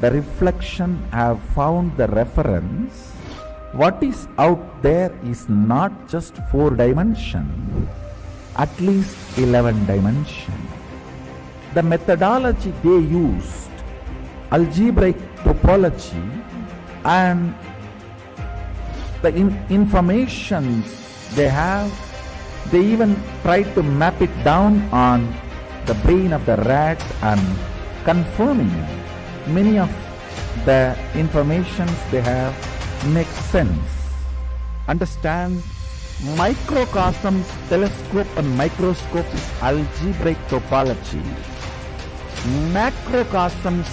the reflection have found the reference. What is out there is not just 4 dimension, at least 11 dimension. The methodology they used, algebraic topology, and the informations they have, they even try to map it down on the brain of the rat and confirming many of the informations they have make sense. Understand, microcosms, telescope and microscope is algebraic topology. Macrocosms,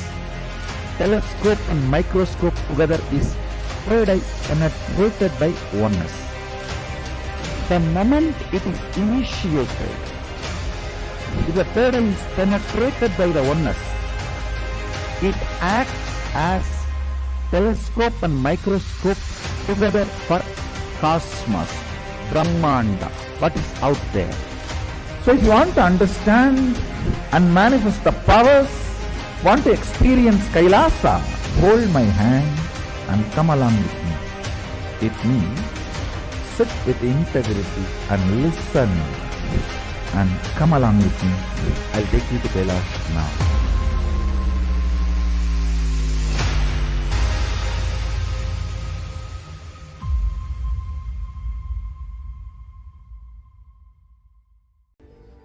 telescope and microscope together is penetrated by oneness. The moment it is initiated, if the third eye is penetrated by the oneness, it acts as telescope and microscope together for cosmos, Brahmanda, what is out there. So if you want to understand and manifest the powers, want to experience Kailasa, hold my hand and come along with me. It means sit with integrity and listen and come along with me. I'll take you to Kailasa now.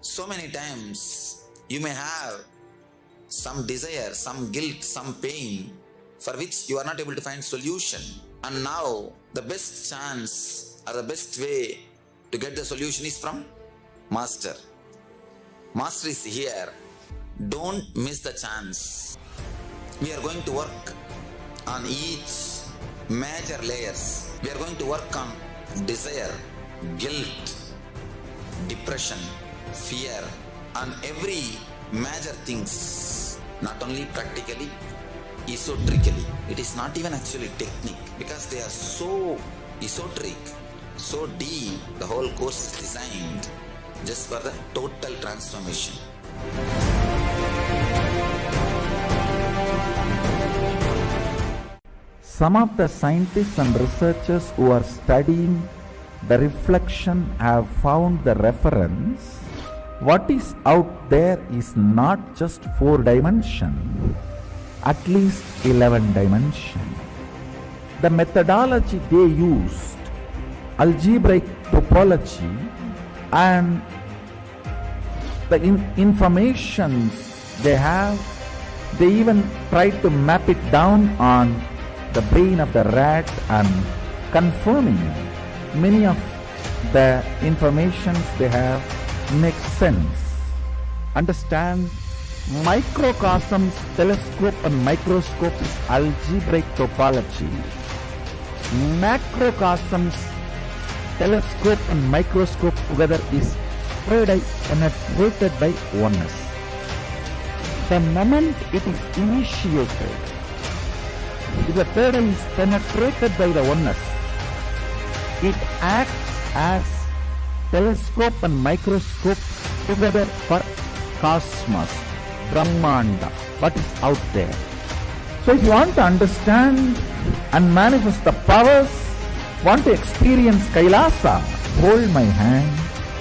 So many times you may have some desire, some guilt, some pain for which you are not able to find solution. And now the best chance or the best way to get the solution is from Master. Master is here. Don't miss the chance. We are going to work on each major layers. We are going to work on desire, guilt, depression, fear, and every major things, not only practically, esoterically. It is not even actually technique, because they are so esoteric, so deep. The whole course is designed just for the total transformation. Some of the scientists and researchers who are studying the reflection have found the reference. What is out there is not just 4 dimension, at least 11 dimension. The methodology they used, algebraic topology, and the informations they have, they even try to map it down on the brain of the rat and confirming many of the informations they have make sense. Understand, microcosms, telescope and microscope is algebraic topology. Macrocosms, telescope and microscope together is penetrated by oneness. The moment it is initiated, if the third eye is penetrated by the oneness, it acts as telescope and microscope together for cosmos, Brahmanda, what is out there. So if you want to understand and manifest the powers, want to experience Kailasa, hold my hand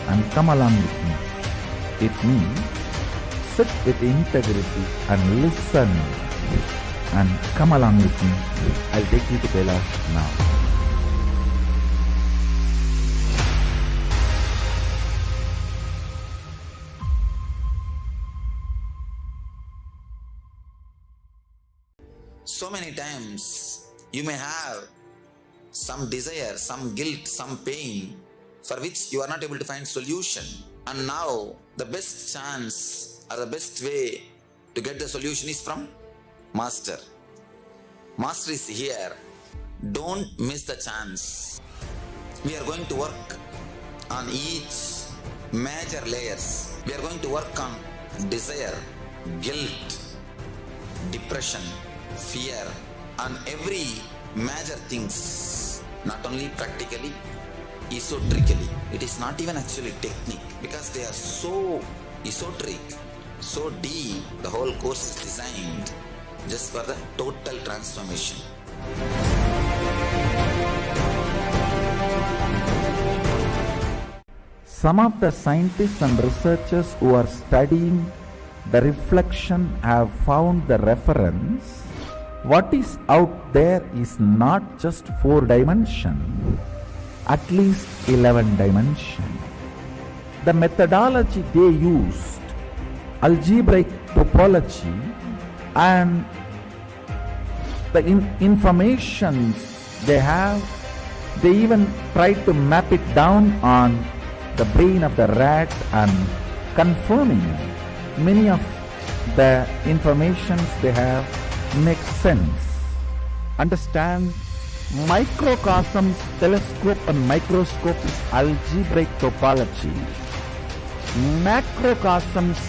and come along with me. It means sit with integrity and listen and come along with me. I'll take you to Kailasa now. So many times you may have some desire, some guilt, some pain for which you are not able to find solution. And now the best chance or the best way to get the solution is from Master. Master is here. Don't miss the chance. We are going to work on each major layers. We are going to work on desire, guilt, depression, fear, and every major things, not only practically, esoterically. It is not even actually technique, because they are so esoteric, so deep. The whole course is designed just for the total transformation. Some of the scientists and researchers who are studying the reflection have found the reference. What is out there is not just 4 dimension, at least 11 dimension. The methodology they used, algebraic topology, and the informations they have, they even tried to map it down on the brain of the rat and confirming many of the informations they have makes sense. Understand, microcosms, telescope and microscope is algebraic topology. Macrocosms,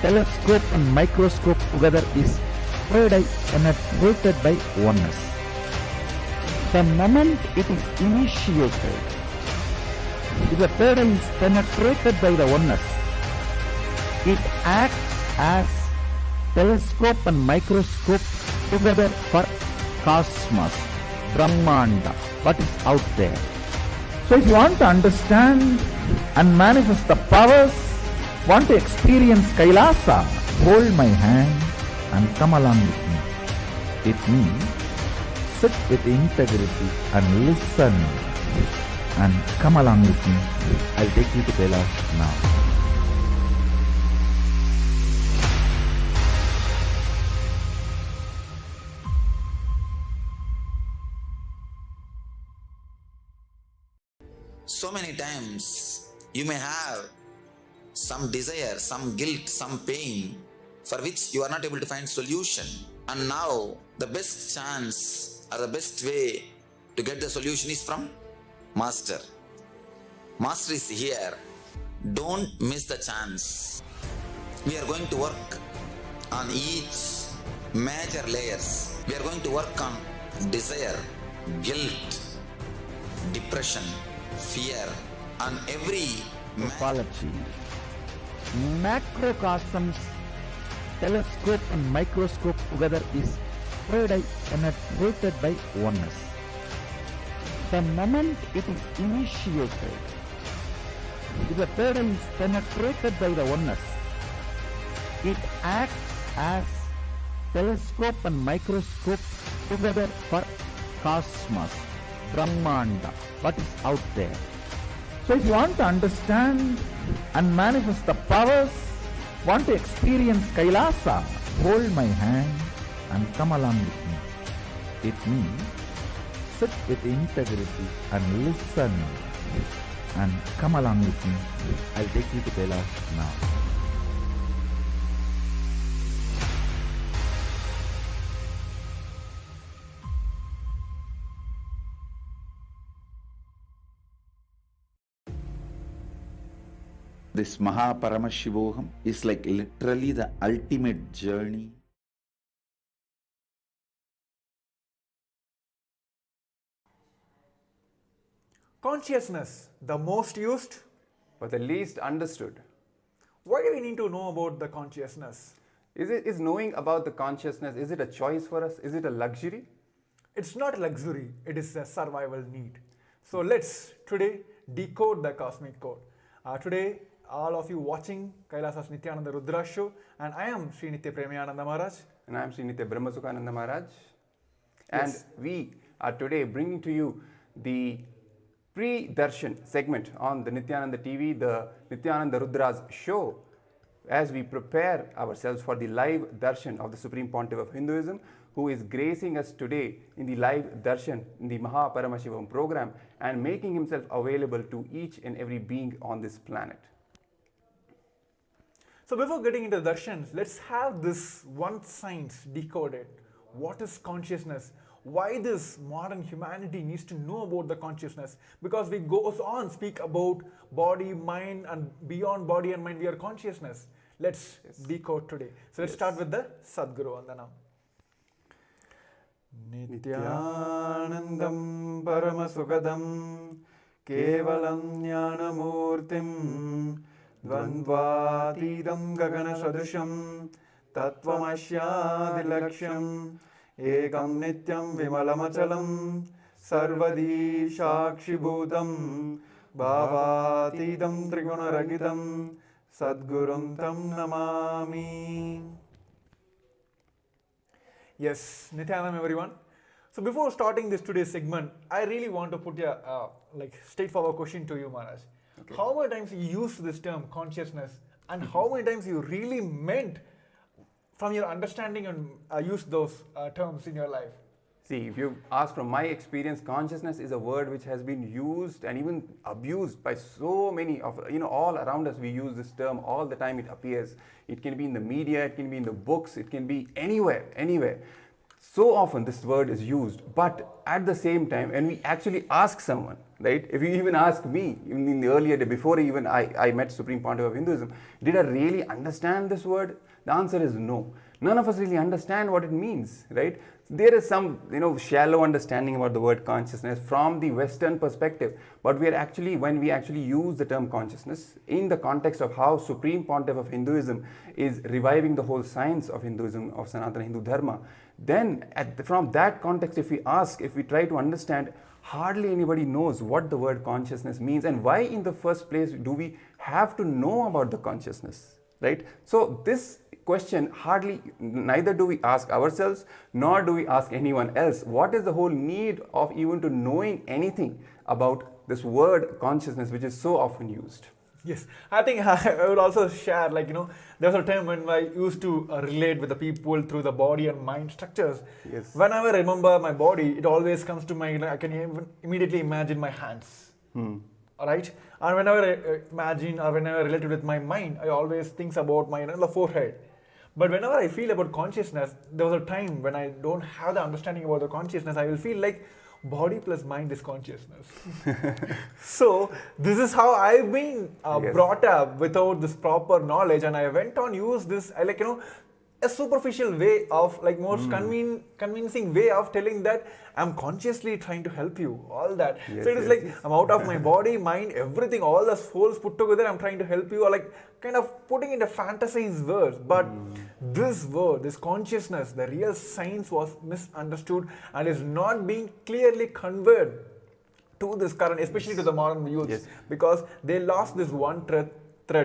telescope and microscope together is penetrated by oneness. The moment it is initiated, if the paradise is penetrated by the oneness, it acts as telescope and microscope together for cosmos, Brahmanda, what is out there. So if you want to understand and manifest the powers, want to experience Kailasa, hold my hand and come along with me. With me, sit with integrity and listen. And come along with me. I'll take you to Kailasa now. So many times you may have some desire, some guilt, some pain for which you are not able to find solution. And now the best chance or the best way to get the solution is from Master. Master is here. Don't miss the chance. We are going to work on each major layers. We are going to work on desire, guilt, depression, fear, on every topology. Macrocosms, telescope and microscope together is penetrated by oneness. The moment it is initiated, if the paradise is penetrated by the oneness, it acts as telescope and microscope together for cosmos, Brahmanda, what is out there. So if you want to understand and manifest the powers, want to experience Kailasa, hold my hand and come along with me. With me, sit with integrity and listen. And come along with me. I'll take you to Kailasa now. This Paramashivam is like literally the ultimate journey. Consciousness, the most used, but the least understood. Why do we need to know about the consciousness? Is knowing about the consciousness, is it a choice for us? Is it a luxury? It's not a luxury, it is a survival need. So let's today decode the cosmic code. Today, all of you watching Kailasa's Nithyananda Rudra show, and I am Sri Nithya Premayananda Maharaj. And I am Sri Nithya Brahmasukhananda Maharaj. And Yes. we are today bringing to you the pre-darshan segment on the Nithyananda TV, the Nithyananda Rudra's show, as we prepare ourselves for the live darshan of the Supreme Pontiff of Hinduism, who is gracing us today in the live darshan in the Paramashivam program and making himself available to each and every being on this planet. So before getting into the darshans, let's have this one science decoded. What is consciousness? Why this modern humanity needs to know about the consciousness? Because we goes on speak about body, mind, and beyond body and mind we are consciousness. Let's decode today. So let's start with the Sadguru Vandanam. Nithyanandam Paramasukadam Kevalam Jnanamurtim Dvandvatidam Gagana Sadrisham Tattvamashyaadilaksham Ekam Nityam Vimalamachalam Sarvadi Shakshibhutam Bhavatidam Trigunaragitam Sadgurum Tam Namami. Yes, Nithyanam everyone. So before starting this today's segment, I really want to put a straightforward question to you, Maharaj. Okay. How many times you used this term consciousness, and how many times you really meant from your understanding and used those terms in your life? See, if you ask from my experience, consciousness is a word which has been used and even abused by so many of, all around us. We use this term all the time. It appears. It can be in the media, it can be in the books, it can be anywhere. So often this word is used, but at the same time, when we actually ask someone, right? If you even ask me, even in the earlier day, before even I met Supreme Pontiff of Hinduism, did I really understand this word? The answer is no. None of us really understand what it means, right? There is some, shallow understanding about the word consciousness from the Western perspective, but when we actually use the term consciousness in the context of how Supreme Pontiff of Hinduism is reviving the whole science of Hinduism, of Sanatana Hindu Dharma, then from that context, if we try to understand, hardly anybody knows what the word consciousness means and why in the first place do we have to know about the consciousness, right? So this question neither do we ask ourselves nor do we ask anyone else. What is the whole need of even to knowing anything about this word consciousness, which is so often used? Yes, I think I would also share, there was a time when I used to relate with the people through the body and mind structures. Yes. Whenever I remember my body, it always comes to my, I can even immediately imagine my hands. Right? And whenever I imagine or whenever I relate with my mind, I always think about my the forehead. But whenever I feel about consciousness, there was a time when I don't have the understanding about the consciousness, I will feel like body plus mind is consciousness. So this is how I've been brought up without this proper knowledge, and I went on use this a superficial way of most convincing way of telling that I'm consciously trying to help you, all that. Yes, so it is I'm out of my body, mind, everything, all the souls put together, I'm trying to help you, or kind of putting in a fantasized words. But this word, this consciousness, the real science was misunderstood and is not being clearly conveyed to this current, especially to the modern youths, because they lost this one thread,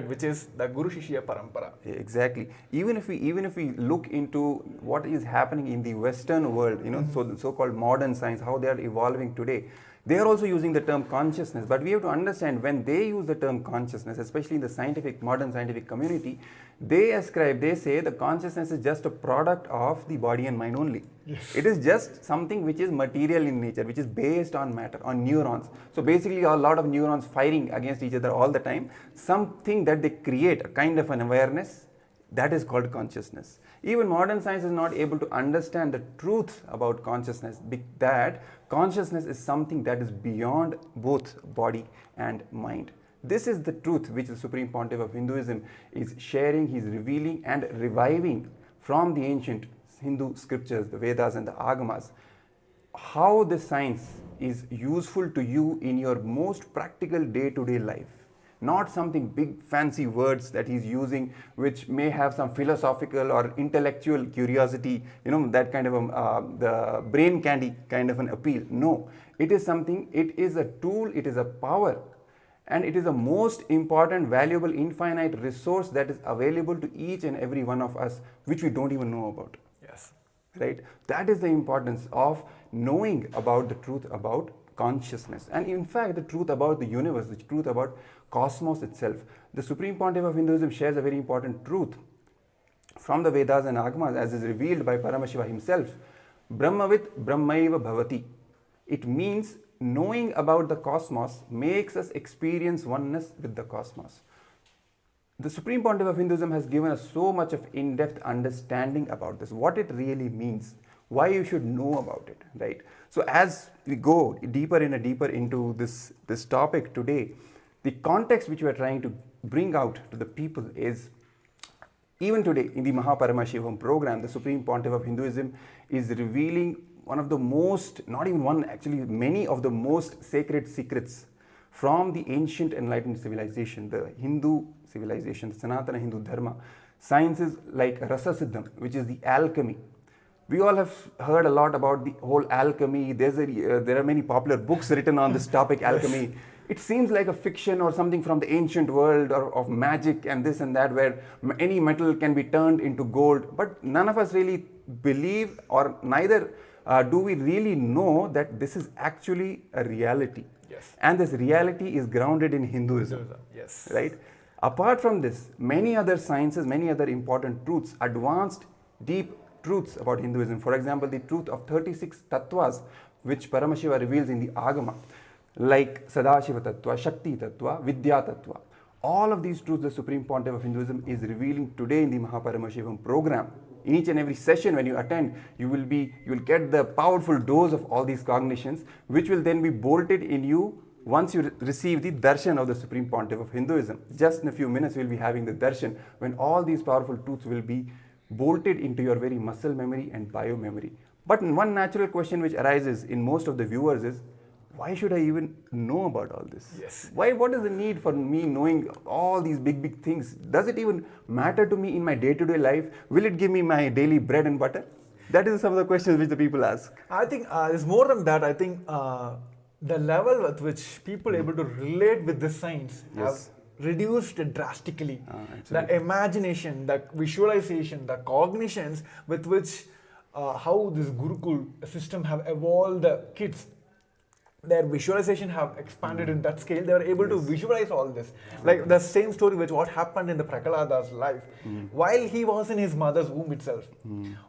which is the Guru Shishya Parampara. Exactly. Even if we look into what is happening in the Western world, so the so-called modern science, how they are evolving today, they are also using the term consciousness. But we have to understand, when they use the term consciousness, especially in the modern scientific community, they say the consciousness is just a product of the body and mind only. Yes. It is just something which is material in nature, which is based on matter, on neurons. So basically a lot of neurons firing against each other all the time, something that they create, a kind of an awareness, that is called consciousness. Even modern science is not able to understand the truth about consciousness, that consciousness is something that is beyond both body and mind. This is the truth which the Supreme Pontiff of Hinduism is sharing, he is revealing and reviving from the ancient Hindu scriptures, the Vedas and the Agamas. How this science is useful to you in your most practical day-to-day life. Not something big fancy words that he's using which may have some philosophical or intellectual curiosity, that kind of the brain candy kind of an appeal. No, it is something, it is a tool, it is a power, and it is the most important, valuable, infinite resource that is available to each and every one of us, which we don't even know about. Yes. Right? That is the importance of knowing about the truth about consciousness, and in fact the truth about the universe, the truth about cosmos itself. The Supreme Pontiff of Hinduism shares a very important truth from the Vedas and Agamas, as is revealed by Paramashiva himself. Brahmavit Brahmaiva Bhavati. It means knowing about the cosmos makes us experience oneness with the cosmos. The Supreme Pontiff of Hinduism has given us so much of in-depth understanding about this, what it really means, why you should know about it, right? So as we go deeper into this topic today, the context which we are trying to bring out to the people is, even today in the Paramashivam program, the Supreme Pontiff of Hinduism is revealing one of the most, not even one, actually many of the most sacred secrets from the ancient enlightened civilization, the Hindu civilization, the Sanatana Hindu Dharma. Sciences like Rasa Siddham, which is the alchemy. We all have heard a lot about the whole alchemy. There are many popular books written on this topic, alchemy. It seems like a fiction or something from the ancient world or of magic and this and that, where any metal can be turned into gold. But none of us really believe, or neither do we really know that this is actually a reality. Yes. And this reality is grounded in Hinduism. Yes. Right? Apart from this, many other sciences, many other important truths, advanced, deep truths about Hinduism. For example, the truth of 36 tattvas, which Paramashiva reveals in the Agama, like Sadashiva Tattva, Shakti Tattva, Vidya Tattva. All of these truths the Supreme Pontiff of Hinduism is revealing today in the Mahaparamashivam program. In each and every session when you attend, you will get the powerful dose of all these cognitions, which will then be bolted in you once you receive the darshan of the Supreme Pontiff of Hinduism. Just in a few minutes, we'll be having the darshan, when all these powerful truths will be bolted into your very muscle memory and bio memory. But one natural question which arises in most of the viewers is, why should I even know about all this? Yes. What is the need for me knowing all these big things? Does it even matter to me in my day-to-day life? Will it give me my daily bread and butter? That is some of the questions which the people ask. I think it's more than that. I think the level at which people are able to relate with this science have reduced drastically. The imagination, the visualization, the cognitions with which how this Gurukul system have evolved the kids, their visualization have expanded in that scale. They are able to visualize all this. Like the same story which what happened in the Prahlada's life. While he was in his mother's womb itself,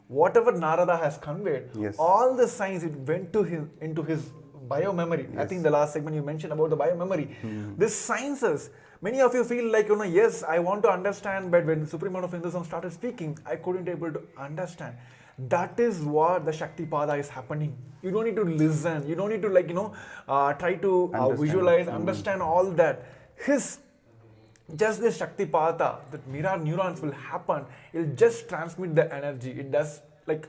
whatever Narada has conveyed, all the science, it went to him into his bio memory. I think the last segment you mentioned about the bio memory. These sciences, many of you feel like, yes, I want to understand, but when Supreme Lord of Hinduism started speaking, I couldn't able to understand. That is what the Shaktipada is happening. You don't need to listen. You don't need to try to visualize, understand all that. Just this Shaktipada, that mirror neurons will happen. It'll just transmit the energy. It does it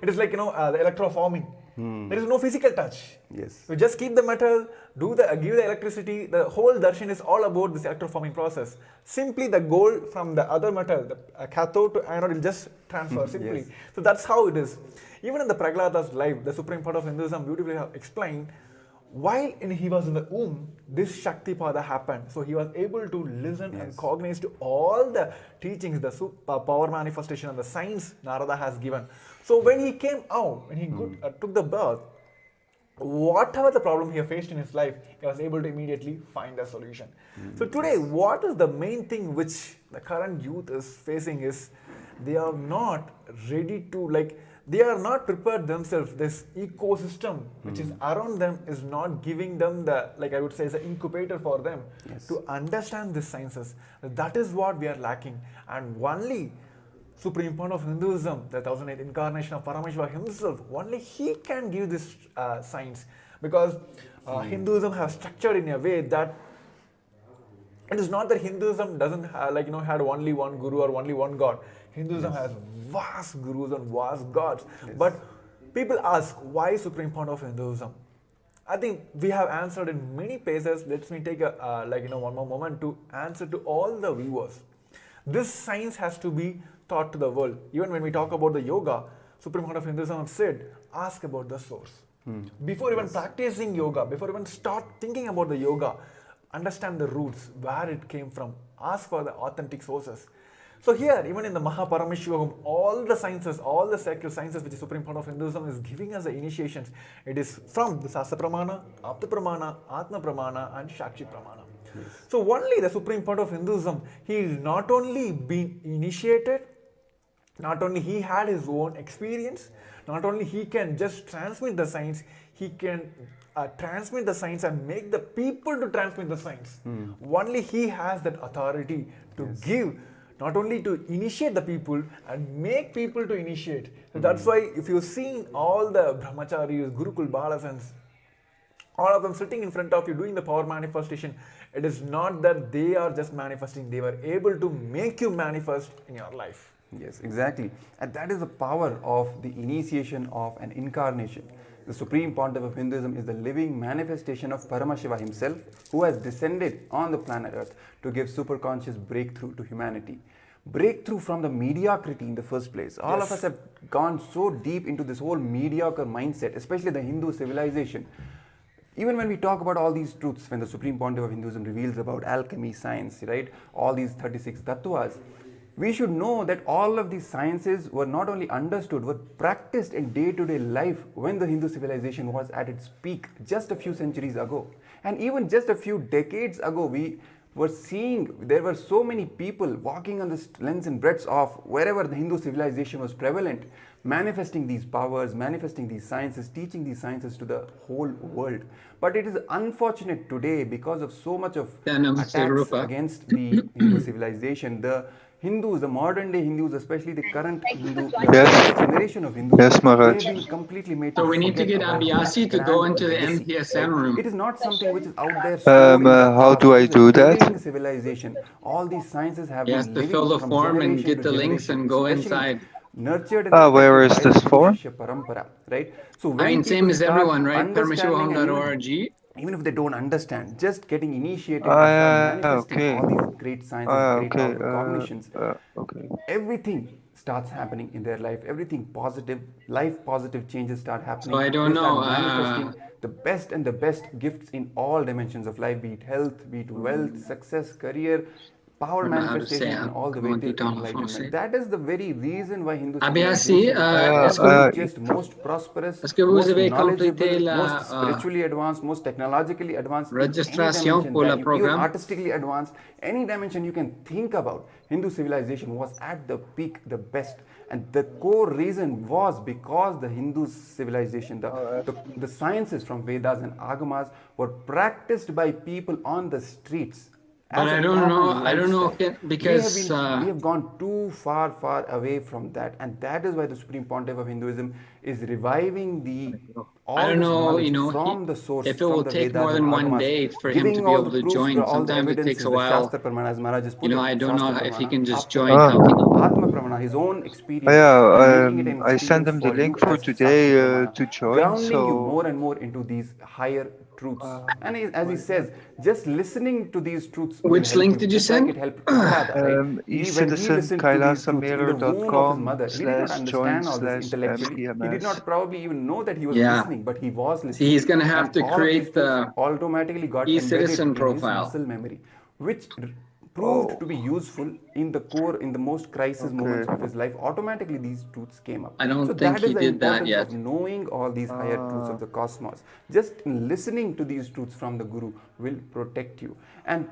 is like, the electroforming. There is no physical touch. Yes. You just keep the metal, give the electricity. The whole darshan is all about this electroforming process. Simply the gold from the other metal, the cathode to anode, will just transfer simply. So that's how it is. Even in the Prahlada's life, the Supreme Part of Hinduism beautifully have explained, while he was in the womb, this Shaktipada happened. So he was able to listen and cognize to all the teachings, the power manifestation and the science Narada has given. So when he came out, when he took the birth, whatever the problem he faced in his life, he was able to immediately find a solution. So today, what is the main thing which the current youth is facing is, they are not ready to, they are not prepared themselves. This ecosystem which is around them is not giving them the, I would say, is an incubator for them to understand these sciences. That is what we are lacking. And only Supreme Point of Hinduism, the 1008th incarnation of Paramashiva himself, only he can give this science. Because Hinduism has structured in a way that it is not that Hinduism doesn't have, had only one guru or only one god. Hinduism has vast gurus and vast gods. But people ask, why Supreme Point of Hinduism? I think we have answered in many places. Let me take one more moment to answer to all the viewers. This science has to be taught to the world. Even when we talk about the yoga, Supreme Point of Hinduism said, ask about the source. Before even practicing yoga, before even start thinking about the yoga, understand the roots, where it came from. Ask for the authentic sources. So here, even in the Mahaparamashivam, all the sciences, all the sacred sciences which the Supreme Point of Hinduism is giving us the initiations, it is from the Sasa Pramana, Apta Pramana, Atma Pramana and Shakshi Pramana. So only the Supreme Point of Hinduism, he is not only been initiated, not only he had his own experience, not only he can just transmit the science, he can transmit the science and make the people to transmit the science. Only he has that authority to give, not only to initiate the people and make people to initiate. So that's why if you've seen all the brahmacharis, Gurukul Balasans, all of them sitting in front of you doing the power manifestation, it is not that they are just manifesting, they were able to make you manifest in your life. Yes, exactly. And that is the power of the initiation of an incarnation. The Supreme Pontiff of Hinduism is the living manifestation of Paramashiva himself, who has descended on the planet Earth to give superconscious breakthrough to humanity. breakthrough from the mediocrity in the first place. All of us have gone so deep into this whole mediocre mindset, especially the Hindu civilization. Even when we talk about all these truths, when the Supreme Pontiff of Hinduism reveals about alchemy, science, right, all these 36 tattvas, we should know that all of these sciences were not only understood, were practiced in day-to-day life when the Hindu civilization was at its peak just a few centuries ago. And even just a few decades ago, we were seeing there were so many people walking on the lengths and breadths of wherever the Hindu civilization was prevalent, manifesting these powers, manifesting these sciences, teaching these sciences to the whole world. But it is unfortunate today, because of so much of attacks against the Hindu civilization, the Hindus, the modern day Hindus, especially the current Hindu, the generation of Hindus, Yes, Maharaj. they've been completely made So to we need to forget get about Abhyasi to that go grand into the legacy, MPSM right? room. It is not something which is out there stored in the How past. do I It is a do that? living civilization. All these sciences have He has been to living fill the from form and generation get to the links generation, and go especially inside. nurtured and Where protected is by the this Hindu for? Shishya Parampara, right? So I when mean, same people as start everyone, right? understanding, and Paramashivam.org. even if they don't understand, just getting initiated and start Yeah, manifesting okay. all these great sciences, great Okay. powerful cognitions, Okay. everything starts happening in their life. Everything positive, life positive changes start happening. So I don't They start know. manifesting the best and the best gifts in all dimensions of life, be it health, be it wealth, success, career, power I don't know how to say manifestation, it. and all the way Comment till it down, enlightenment. français. That is the very reason why Hindu Abhyasi, civilization est-ce was que, the richest, most prosperous, est-ce que vous most avez knowledgeable, complété most la spiritually advanced, most technologically advanced in any registration dimension pour that le you, even programme? artistically advanced, any dimension you can think about, Hindu civilization was at the peak, the best. And the core reason was because the Hindu civilization, the sciences from Vedas and Agamas were practiced by people on the streets. But As I a don't know. common I don't know lifestyle. because we have gone too far away from that, and that is why the Supreme Pontiff of Hinduism is reviving all I don't this know. knowledge You know, from the source, if it from will the take Vedas more and than one Agamas, day for him to giving be all able the to proofs, join. all the Sometimes it takes evidences, a the while. Shastra Pramana, as Maharaj has put You know, it, I don't know Shastra if he Pramana, can just Apta join. Pramana, How can he? Atma Pramana, his own experience, Yeah, and making it an I sent experience him the for you link for as today Sakshi Pramana, to join. grounding you So more and more into these higher truths. And as he says, just listening to these truths will Which help link you, did you just like send? it helped Prahlada, right? When he listened to these truths in the womb of his mother, he did not understand all this intellectually. He did not probably even know that he was Yeah. listening, but he was See, listening. he's going to have And to all of these create truths the automatically got e-citizen embedded in his profile. muscle memory, which proved to be useful in the core, in the most crisis moments of his life. Automatically these truths came up. I don't So think that is he the did that importance yet. of knowing all these higher truths of the cosmos. Just listening to these truths from the Guru will protect you. And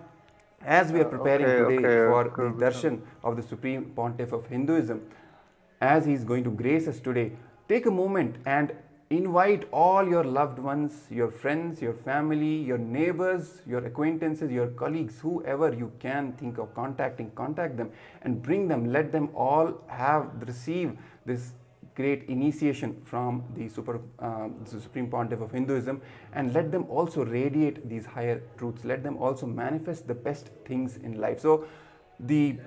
as we are preparing today for the darshan of the Supreme Pontiff of Hinduism, as he is going to grace us today, take a moment and invite all your loved ones, your friends, your family, your neighbors, your acquaintances, your colleagues, whoever you can think of contacting, contact them and bring them. Let them all receive this great initiation from the Supreme Pontiff of Hinduism, and let them also radiate these higher truths. Let them also manifest the best things in life. So the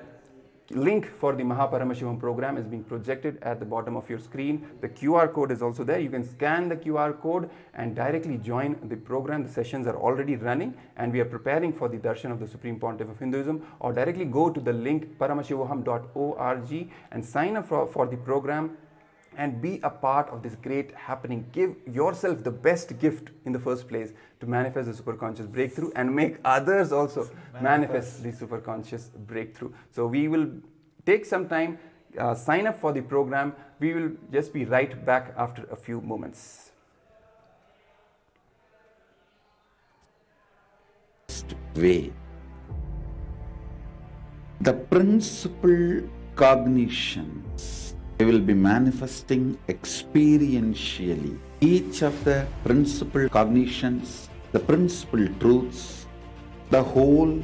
link for the Paramashivam program is being projected at the bottom of your screen. The QR code is also there. You can scan the QR code and directly join the program. The sessions are already running and we are preparing for the darshan of the Supreme Pontiff of Hinduism, or directly go to the link paramashivaham.org and sign up for the program and be a part of this great happening. Give yourself the best gift in the first place to manifest the superconscious breakthrough and make others also manifest the superconscious breakthrough. So we will take some time, sign up for the program. We will just be right back after a few moments. Way. The principal cognitions we will be manifesting experientially. Each of the principal cognitions, the principal truths, the whole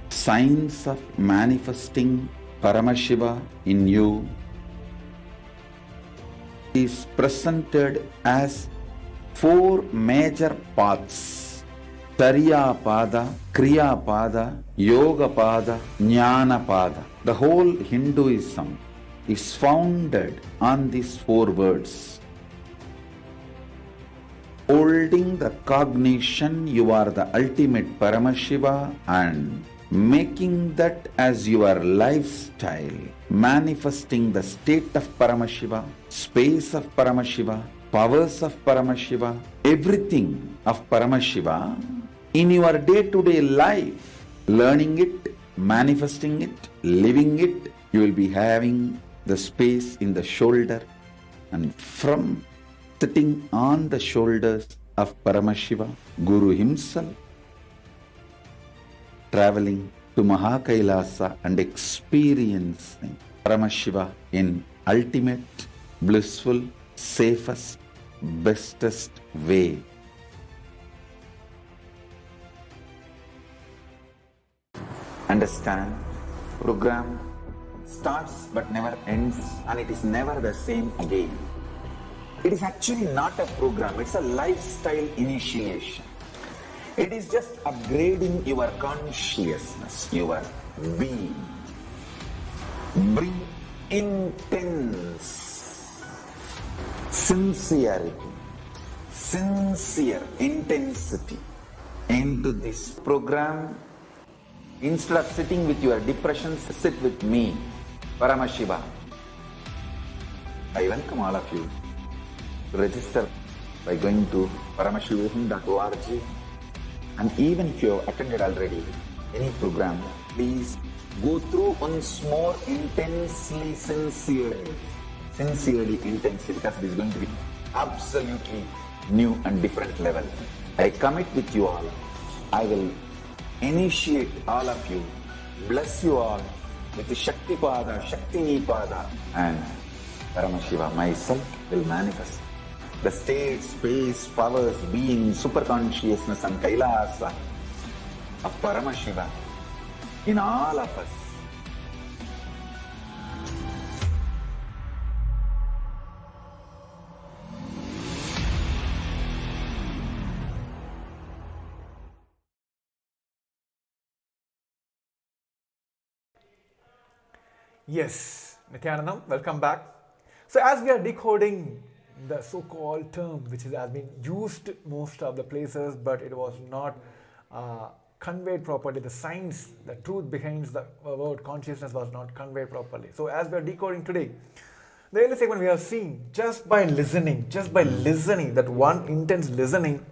science of manifesting Paramashiva in you is presented as four major paths: Charya Pada, Kriya Pada, Yoga Pada, Jnana Pada. The whole Hinduism is founded on these four words. Holding the cognition you are the ultimate Paramashiva, and making that as your lifestyle, manifesting the state of Paramashiva, space of Paramashiva, powers of Paramashiva, everything of Paramashiva in your day-to-day life, learning it, manifesting it, living it. You will be having the space in the shoulder, and from sitting on the shoulders of Paramashiva, Guru himself, traveling to Kailasa and experiencing Paramashiva in ultimate, blissful, safest, bestest way. Understand, program starts but never ends, and it is never the same again. It is actually not a program, it's a lifestyle initiation. It is just upgrading your consciousness, your being. Bring intense sincerity, sincere intensity into this program. Instead of sitting with your depressions, sit with me, Paramashiva. I welcome all of you to register by going to paramashivam.org. And even if you have attended already any program, please go through once more intensely, sincerely, because it is going to be absolutely new and different level. I commit with you all. I will initiate all of you, bless you all with the Shaktipada, Shaktipada, and Paramashiva myself will manifest the state, space, powers, being, superconsciousness and Kailasa of Paramashiva in all of us. Yes, Nithyanandam, welcome back. So as we are decoding the so-called term which has been used most of the places, but it was not conveyed properly. The science, the truth behind the word consciousness was not conveyed properly. So as we are decoding today, the early segment we have seen just by listening, that one intense listening,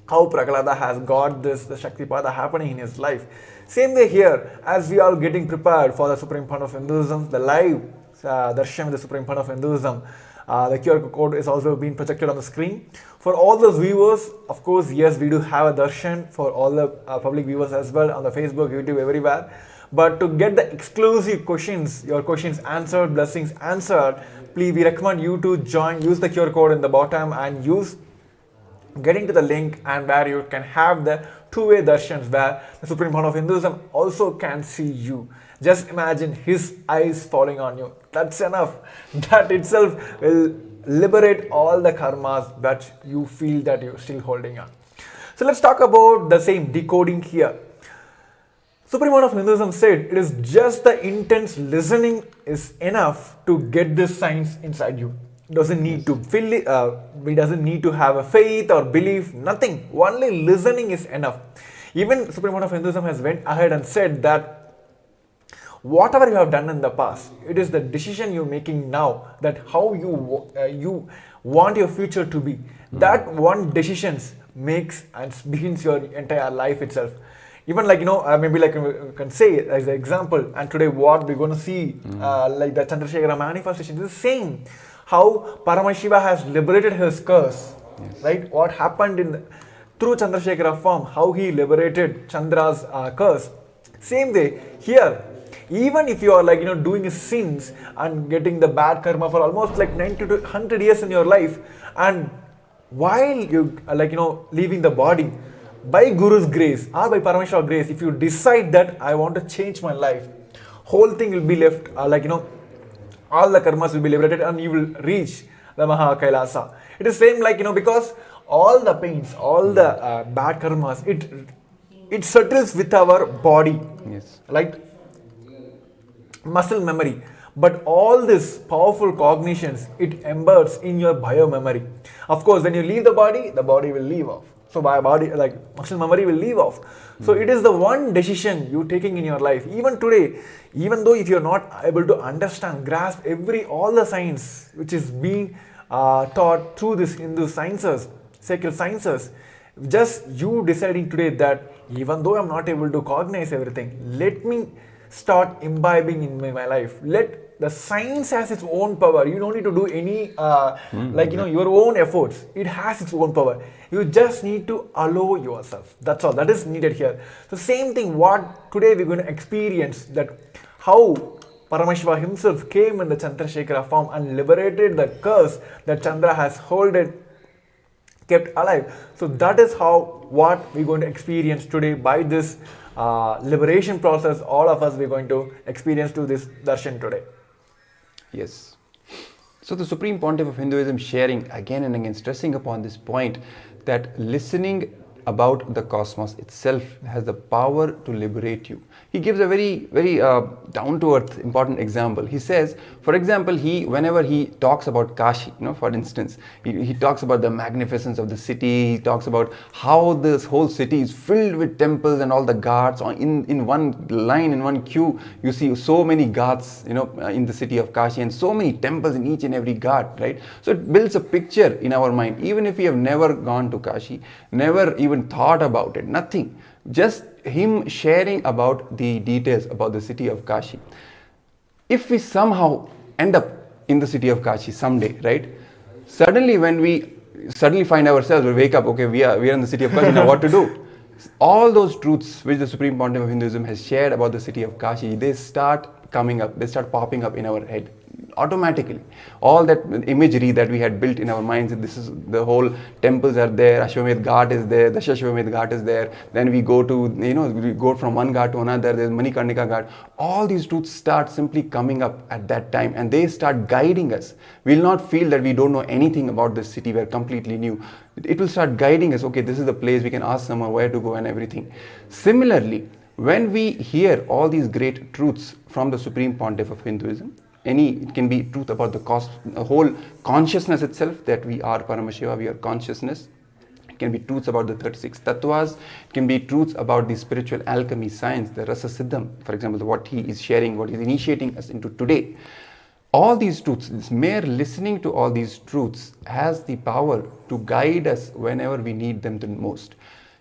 how Prahlada has got this, the Shaktipada happening in his life. Same way here, as we are getting prepared for the Supreme Fund of Hinduism, the live Darshan with the Supreme Fund of Hinduism, the QR code is also being projected on the screen. For all those viewers, of course, yes, we do have a darshan for all the public viewers as well on the Facebook, YouTube, everywhere. But to get the exclusive questions, your questions answered, blessings answered, please, we recommend you to join, use the QR code in the bottom and getting to the link, and where you can have the two-way darshans where the Supreme Fund of Hinduism also can see you. Just imagine his eyes falling on you. That's enough. That itself will liberate all the karmas that you feel that you're still holding on. So let's talk about the same decoding here. Supreme Fund of Hinduism said it is just the intense listening is enough to get this science inside you. Doesn't need to feel it, we doesn't need to have a faith or belief, nothing. Only listening is enough. Even Supreme Fund of Hinduism has went ahead and said that whatever you have done in the past, it is the decision you're making now, that how you want your future to be. That one decision makes and begins your entire life itself. Even like, maybe like you can say as an example, and today what we're going to see, like the Chandrashekara manifestation is the same. How Paramashiva has liberated his curse, right? What happened through Chandrashekara form, how he liberated Chandra's curse. Same way here, even if you are like, doing sins and getting the bad karma for almost like 90 to 100 years in your life, and while you leaving the body, by Guru's grace or by Paramashiva's grace, if you decide that I want to change my life, whole thing will be left all the karmas will be liberated and you will reach the Kailasa. It is same like, because all the pains, all the bad karmas, it settles with our body, like muscle memory. But all these powerful cognitions, it embeds in your bio memory. Of course, when you leave the body will leave off. So my body, like muscle memory will leave off. So it is the one decision you're taking in your life. Even today, even though if you're not able to understand, grasp all the science which is being taught through this Hindu sciences, sacred sciences, just you deciding today that even though I'm not able to cognize everything, let me start imbibing in my life. Let the science has its own power. You don't need to do any your own efforts. It has its own power. You just need to allow yourself. That's all that is needed here. So same thing what today we're going to experience, that how Paramashiva himself came in the Chandrashekara form and liberated the curse that Chandra has kept alive. So that is how what we're going to experience today by this liberation process. All of us we're going to experience to this darshan today. Yes. So the Supreme Pontiff of Hinduism sharing again and again, stressing upon this point that listening about the cosmos itself has the power to liberate you. He gives a very down-to-earth important example. He says, for example, whenever he talks about Kashi, for instance, he talks about the magnificence of the city. He talks about how this whole city is filled with temples and all the ghats. In one line, in one queue, you see so many ghats, in the city of Kashi, and so many temples in each and every ghat, right? So it builds a picture in our mind, even if we have never gone to Kashi, never even thought about it, nothing. Just him sharing about the details about the city of Kashi. If we somehow end up in the city of Kashi someday, right? Suddenly when we find ourselves, we wake up, okay, we are in the city of Kashi, now what to do? All those truths which the Supreme Pontiff of Hinduism has shared about the city of Kashi, they start coming up, they start popping up in our head automatically. All that imagery that we had built in our minds, this is the whole temples are there, Ashwamedh Ghat is there, the Shashwamedh Ghat is there, then we go to, we go from one ghat to another, there's Manikarnika Ghat. All these truths start simply coming up at that time, and they start guiding us. We'll not feel that we don't know anything about this city, we're completely new. It will start guiding us, okay, this is the place, we can ask someone where to go and everything. Similarly, when we hear all these great truths from the Supreme Pontiff of Hinduism, it can be truth about the whole consciousness itself, that we are Paramashiva, we are consciousness. It can be truths about the 36 tattvas. It can be truths about the spiritual alchemy science, the Rasa Siddham, for example, what he is sharing, what he is initiating us into today. All these truths, this mere listening to all these truths has the power to guide us whenever we need them the most.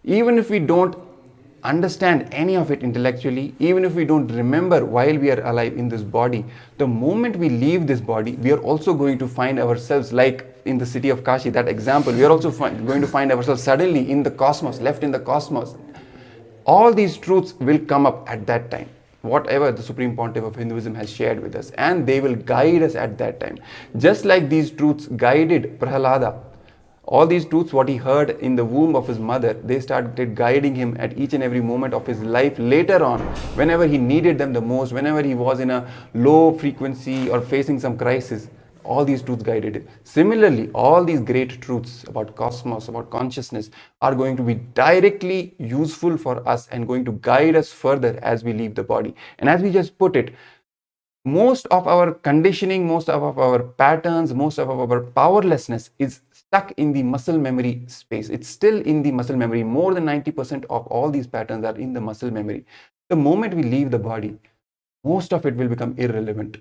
Even if we don't understand any of it intellectually, even if we don't remember while we are alive in this body, the moment we leave this body, we are also going to find ourselves, like in the city of Kashi, that example, we are also going to find ourselves suddenly in the cosmos, left in the cosmos. All these truths will come up at that time, whatever the Supreme Pontiff of Hinduism has shared with us, and they will guide us at that time. Just like these truths guided Prahalada, all these truths, what he heard in the womb of his mother, they started guiding him at each and every moment of his life later on, whenever he needed them the most, whenever he was in a low frequency or facing some crisis. All these truths guided him. Similarly, all these great truths about cosmos, about consciousness, are going to be directly useful for us and going to guide us further as we leave the body. And as we just put it, most of our conditioning, most of our patterns, most of our powerlessness is stuck in the muscle memory space. It's still in the muscle memory. More than 90% of all these patterns are in the muscle memory. The moment we leave the body, most of it will become irrelevant.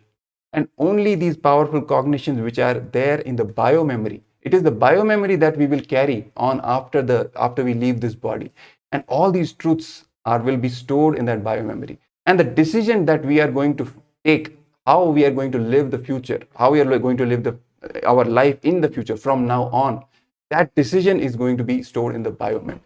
And only these powerful cognitions which are there in the biomemory, it is the biomemory that we will carry on after we leave this body. And all these truths will be stored in that biomemory. And the decision that we are going to take, how we are going to live the future, how we are going to live our life in the future from now on, that decision is going to be stored in the biomemory.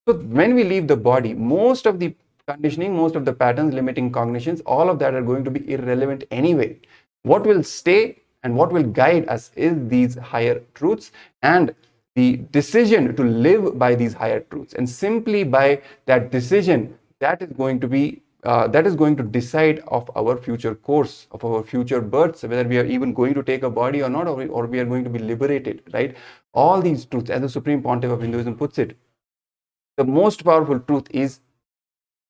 So when we leave the body, most of the conditioning, most of the patterns, limiting cognitions, all of that are going to be irrelevant anyway. What will stay and what will guide us is these higher truths and the decision to live by these higher truths. And simply by that decision, that is going to decide of our future course, of our future births, whether we are even going to take a body or not, or we are going to be liberated, right? All these truths, as the Supreme Pontiff of Hinduism puts it, the most powerful truth is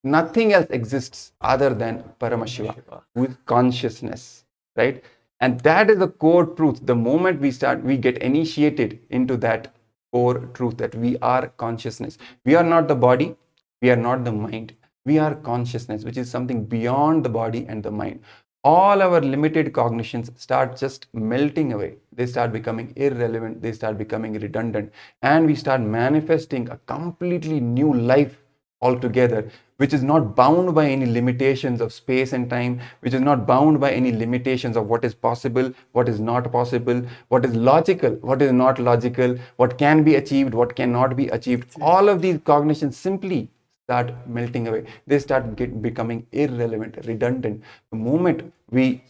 nothing else exists other than Paramashiva with consciousness, right? And that is the core truth. The moment we get initiated into that core truth that we are consciousness. We are not the body, we are not the mind. We are consciousness, which is something beyond the body and the mind. All our limited cognitions start just melting away. They start becoming irrelevant, they start becoming redundant, and we start manifesting a completely new life altogether, which is not bound by any limitations of space and time, which is not bound by any limitations of what is possible, what is not possible, what is logical, what is not logical, what can be achieved, what cannot be achieved. All of these cognitions simply start melting away. They start becoming irrelevant, redundant. The moment we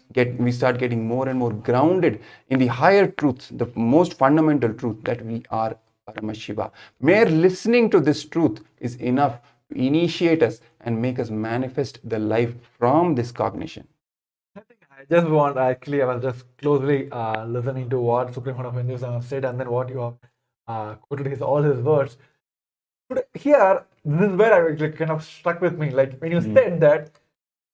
start getting more and more grounded in the higher truths, the most fundamental truth that we are Paramashiva. Mere listening to this truth is enough to initiate us and make us manifest the life from this cognition. I just want, actually, I was just closely listening to what Supreme Court of Hinduism have said, and then what you have quoted his all his words. But here, this is where I actually kind of stuck with me. Like when you said that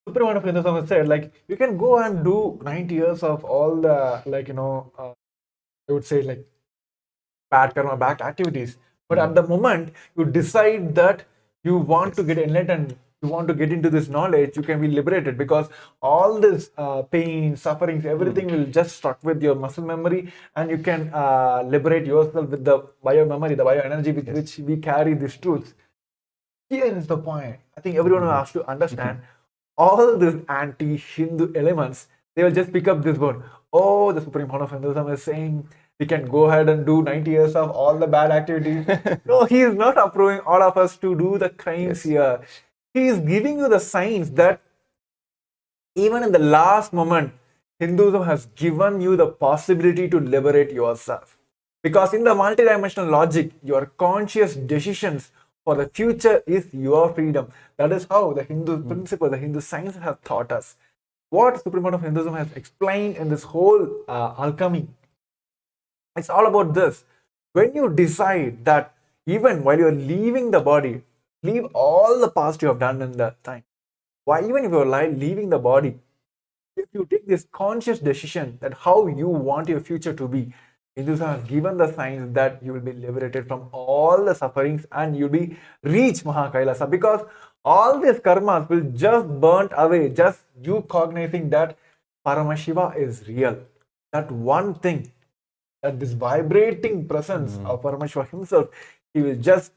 Supreme Court of Hinduism has said, like you can go and do 90 years of all the I would say like bad karma, bad activities. But at the moment you decide that you want to get enlightened, you want to get into this knowledge, you can be liberated, because all this pain, sufferings, everything will just stuck with your muscle memory, and you can liberate yourself with the bio memory, the bio energy with which we carry these truths. Here is the point. I think everyone has to understand. All these anti-Hindu elements, they will just pick up this word. Oh, the Supreme Court of Hinduism is saying we can go ahead and do 90 years of all the bad activities. No, he is not approving all of us to do the crimes here. He is giving you the signs that even in the last moment, Hinduism has given you the possibility to liberate yourself. Because in the multidimensional logic, your conscious decisions for the future is your freedom. That is how the Hindu principle, the Hindu science has taught us. What Supreme Court of Hinduism has explained in this whole alchemy, it's all about this. When you decide that even while you're leaving the body, leave all the past you have done in the time. Why, even if you're leaving the body, if you take this conscious decision that how you want your future to be, Hindus have given the signs that you will be liberated from all the sufferings and you'll be reach Kailasa, because all these karmas will just burnt away, just you cognizing that Paramashiva is real. That one thing, that this vibrating presence of Paramashiva himself, he will just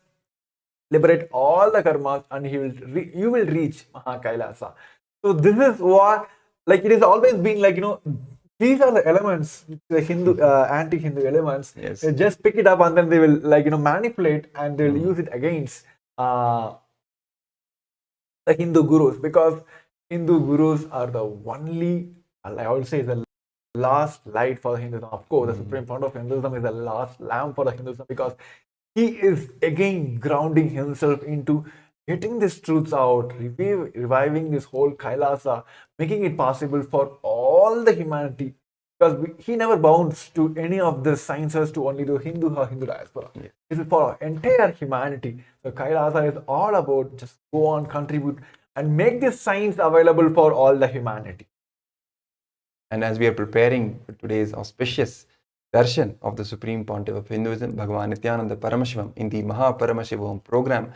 liberate all the karmas and you will reach Kailasa. So this is what, like, it has always been like, these are the elements, the Hindu anti-Hindu elements. They just pick it up and then they will manipulate and they will use it against the Hindu gurus, because Hindu gurus are the only, I would say, the last light for Hinduism. Of course, the Supreme Founder of Hinduism is the last lamp for the Hinduism, because he is again grounding himself into getting these truths out, reviving this whole Kailasa, making it possible for all the humanity. Because he never bounds to any of the sciences to only the Hindu or Hindu diaspora. It is for entire humanity. So Kailasa is all about just go on, contribute, and make this science available for all the humanity. And as we are preparing for today's auspicious darshan of the Supreme Pontiff of Hinduism, Bhagavan Nithyananda Paramashivam, in the Paramashivam program,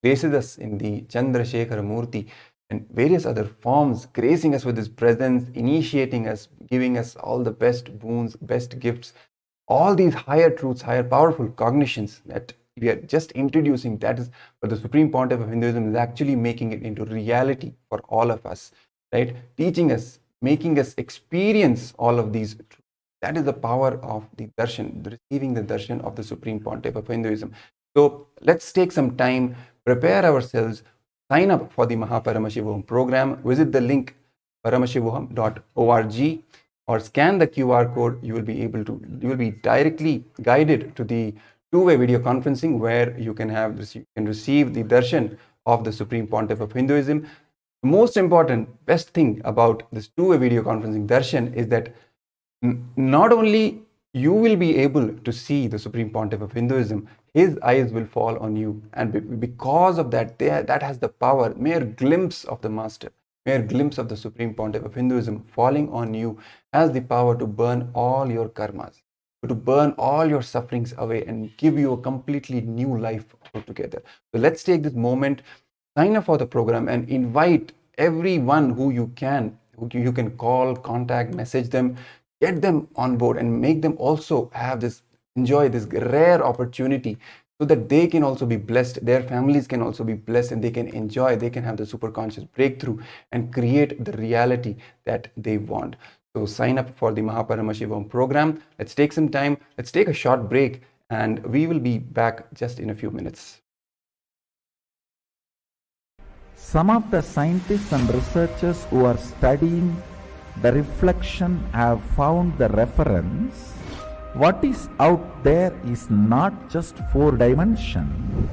graces us in the Chandrashekara Murti and various other forms, gracing us with his presence, initiating us, giving us all the best boons, best gifts, all these higher truths, higher powerful cognitions that we are just introducing. That is what the Supreme Pontiff of Hinduism is actually making it into reality for all of us, right? Teaching us, making us experience all of these truths. That is the power of the darshan, receiving the darshan of the Supreme Pontiff of Hinduism. So let's take some time, prepare ourselves, sign up for the Paramashivam program, visit the link paramashivam.org or scan the QR code. You will be directly guided to the two-way video conferencing where you can receive the darshan of the Supreme Pontiff of Hinduism. The most important, best thing about this two-way video conferencing darshan is that not only you will be able to see the Supreme Pontiff of Hinduism, his eyes will fall on you, and because of that, that has the power, mere glimpse of the Master, mere glimpse of the Supreme Pontiff of Hinduism falling on you has the power to burn all your karmas. to burn all your sufferings away and give you a completely new life altogether. So let's take this moment, sign up for the program, and invite everyone who you can call, contact, message them, get them on board, and make them also enjoy this rare opportunity, so that they can also be blessed, their families can also be blessed, and they can have the super conscious breakthrough and create the reality that they want. So sign up for the Paramashivam program. Let's take some time, let's take a short break, and we will be back just in a few minutes. Some of the scientists and researchers who are studying the reflection have found the reference. What is out there is not just 4 dimensions,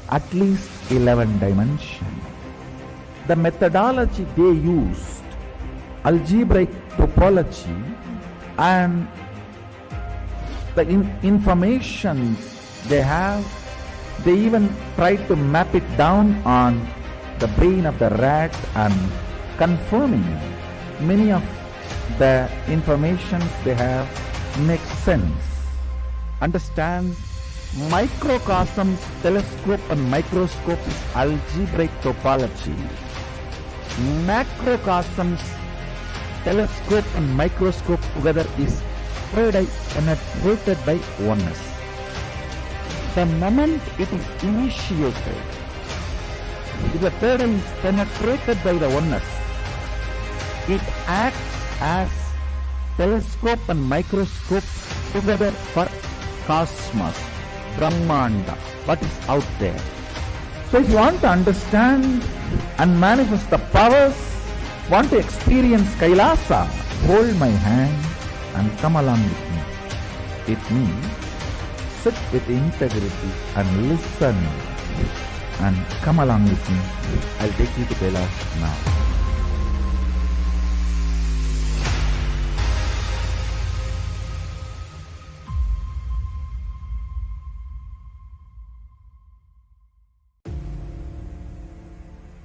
at least 11 dimensions. The methodology they used, algebraic topology, and the information they have, they even tried to map it down on the brain of the rat and confirming many of the information they have makes sense. Understand, microcosms, telescope and microscope is algebraic topology. Macrocosms, telescope and microscope together is penetrated by oneness. The moment it is initiated, if the third eye is penetrated by the oneness, it acts as telescope and microscope together for cosmos, Brahmanda, what is out there. So if you want to understand and manifest the powers, want to experience Kailasa, hold my hand and come along with me. It means sit with integrity and listen and come along with me. I'll take you to Kailasa now.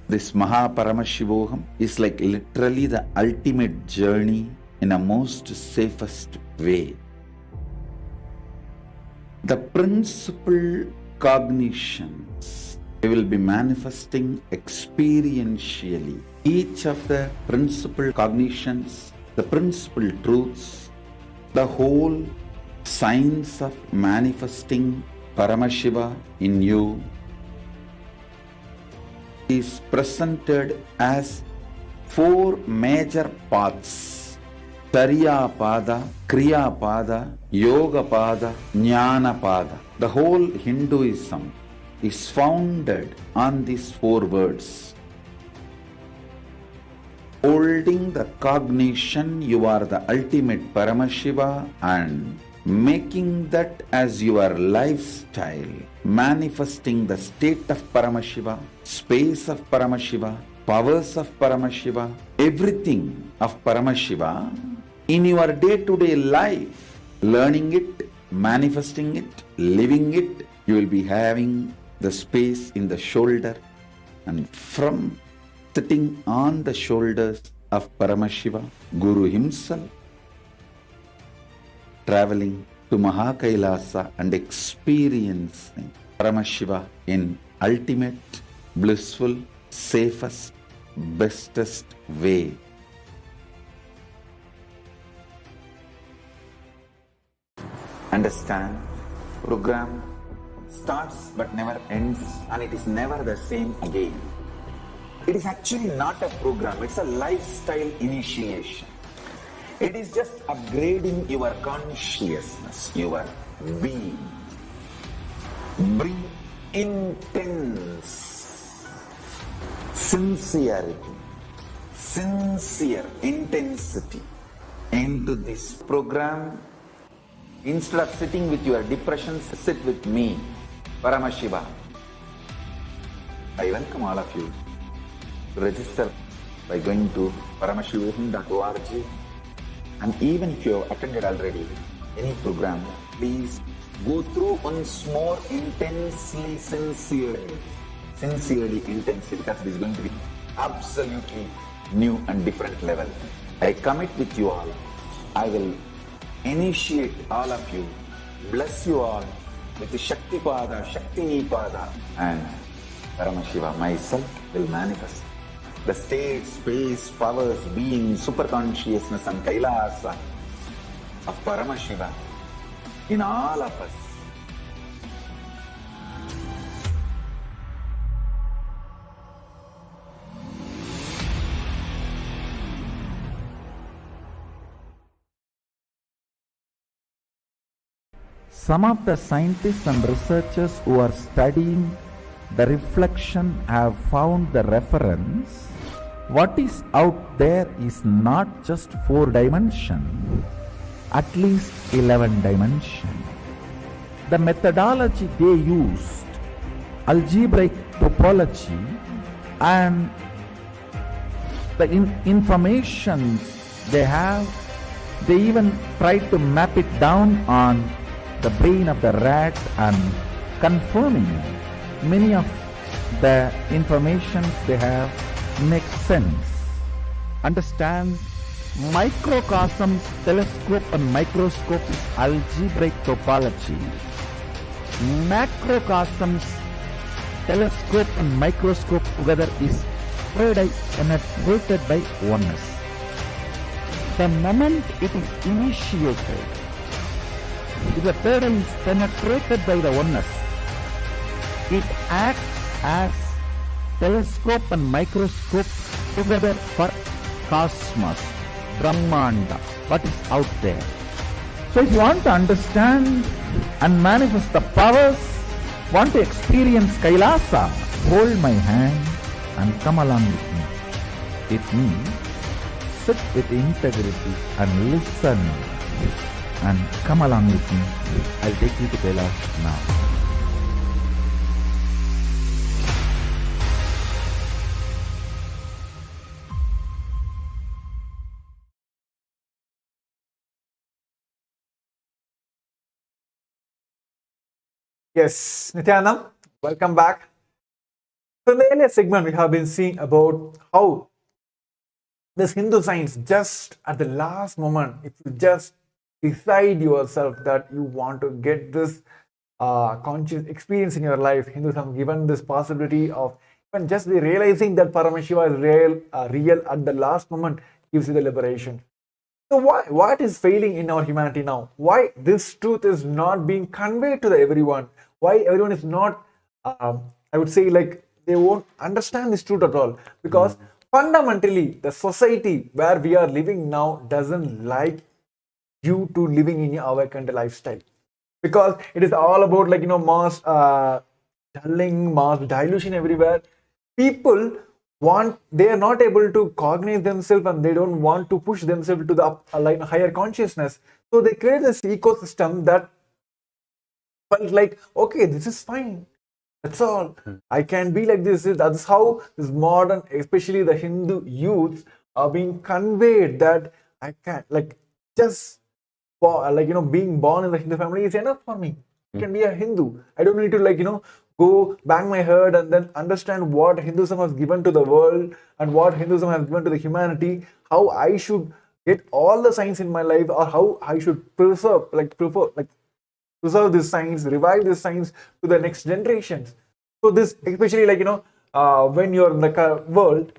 This Paramashivoham is like literally the ultimate journey in a most safest way. The principal cognitions we will be manifesting experientially. Each of the principal cognitions, the principal truths, the whole science of manifesting Paramashiva in you is presented as 4 major paths: Tariya Pada, Kriya Pada, Yoga Pada, Jnana Pada. The whole Hinduism is founded on these 4 words. Holding the cognition you are the ultimate Paramashiva and making that as your lifestyle, manifesting the state of Paramashiva, space of Paramashiva, powers of Paramashiva, everything of Paramashiva in your day-to-day life, learning it, manifesting it, living it. You will be having the space in the shoulder, and from sitting on the shoulders of Paramashiva, Guru himself, traveling to Kailasa and experiencing Paramashiva in ultimate, blissful, safest, bestest way. Understand, program starts but never ends, and it is never the same again. It is actually not a program, it's a lifestyle initiation. It is just upgrading your consciousness, your being. Bring intense sincerity, sincere intensity into this program. Instead of sitting with your depressions, sit with me, Paramashiva. I welcome all of you to register by going to paramashivoham.org. And even if you have attended already any program, please go through once more intensely, sincerely, because it is going to be absolutely new and different level. I commit with you all. I will initiate all of you, bless you all with the Shaktipada, Shaktipada, and Paramashiva myself will manifest the state, space, powers, being, superconsciousness and Kailasa of Paramashiva in all of us. Some of the scientists and researchers who are studying the reflection have found the reference. What is out there is not just 4 dimension, at least 11 dimension. The methodology they used, algebraic topology, and the informations they have, they even tried to map it down on the brain of the rat and confirming many of the informations they have makes sense. Understand, microcosms, telescope and microscope is algebraic topology. Macrocosms, telescope and microscope together is penetrated by oneness. The moment it is initiated, if the pattern is penetrated by the oneness, it acts as telescope and microscope together for cosmos, Brahmanda, what is out there. So if you want to understand and manifest the powers, want to experience Kailasa, hold my hand and come along with me. It means sit with integrity and listen. And come along with me. I'll take you to Kailasa now. Yes, Nithyanam, welcome back. So in the earlier segment, we have been seeing about how this Hindu science, just at the last moment, if you just decide yourself that you want to get this conscious experience in your life, Hindus have given this possibility of even just realizing that Paramashiva is real at the last moment gives you the liberation. So what is failing in our humanity now? Why this truth is not being conveyed to everyone? Why everyone is not, I would say, like they won't understand this truth at all? Because fundamentally, the society where we are living now doesn't like you to living in your awakened lifestyle, because it is all about like mass dulling, mass dilution everywhere. People they are not able to cognize themselves and they don't want to push themselves to the like higher consciousness. So they create this ecosystem that felt like, okay, this is fine. That's all. I can be like this. That's how this modern, especially the Hindu youths, are being conveyed that I can like just being born in the Hindu family is enough for me. I can be a Hindu. I don't need to go bang my head and then understand what Hinduism has given to the world and what Hinduism has given to the humanity, how I should get all the science in my life, or how I should preserve this science, revive this science to the next generations. So this, especially when you're in the world,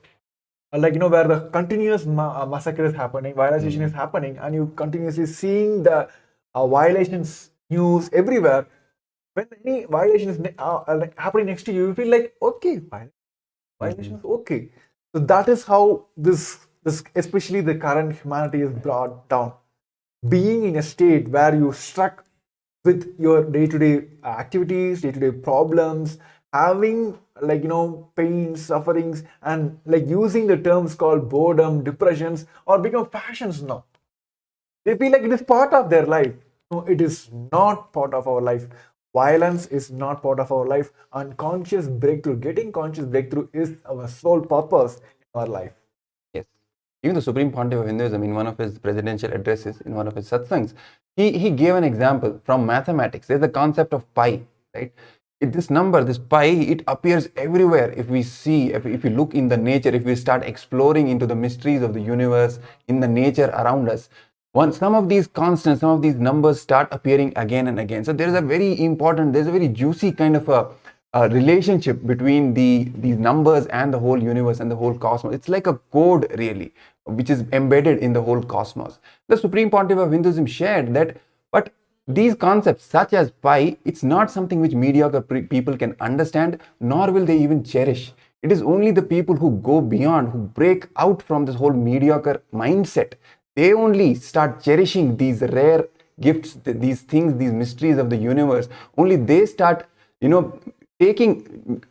where the continuous massacre is happening, violation is happening, and you continuously seeing the violations news everywhere. When any violation is happening next to you, you feel like, okay, violation is okay. So that is how this especially the current humanity is brought down. Being in a state where you struck with your day-to-day activities, day-to-day problems, having pain, sufferings, and using the terms called boredom, depressions, or become fashions now. They feel like it is part of their life. No, it is not part of our life. Violence is not part of our life. Unconscious breakthrough, getting conscious breakthrough is our sole purpose in our life. Yes. Even the Supreme Pontiff of Hinduism, in one of his presidential addresses, in one of his satsangs, he gave an example from mathematics. There's the concept of pi, right? This number, this pi, it appears everywhere. If we see, if we look in the nature, if we start exploring into the mysteries of the universe, in the nature around us, Once some of these constants, some of these numbers start appearing again and again. So there's a very juicy kind of a relationship between these numbers and the whole universe and the whole cosmos. It's like a code really, which is embedded in the whole cosmos. The Supreme Pontiff of Hinduism shared that, but these concepts such as pi, it's not something which mediocre people can understand, nor will they even cherish. It is only the people who go beyond, who break out from this whole mediocre mindset, they only start cherishing these rare gifts, these things, these mysteries of the universe. Only they start, taking,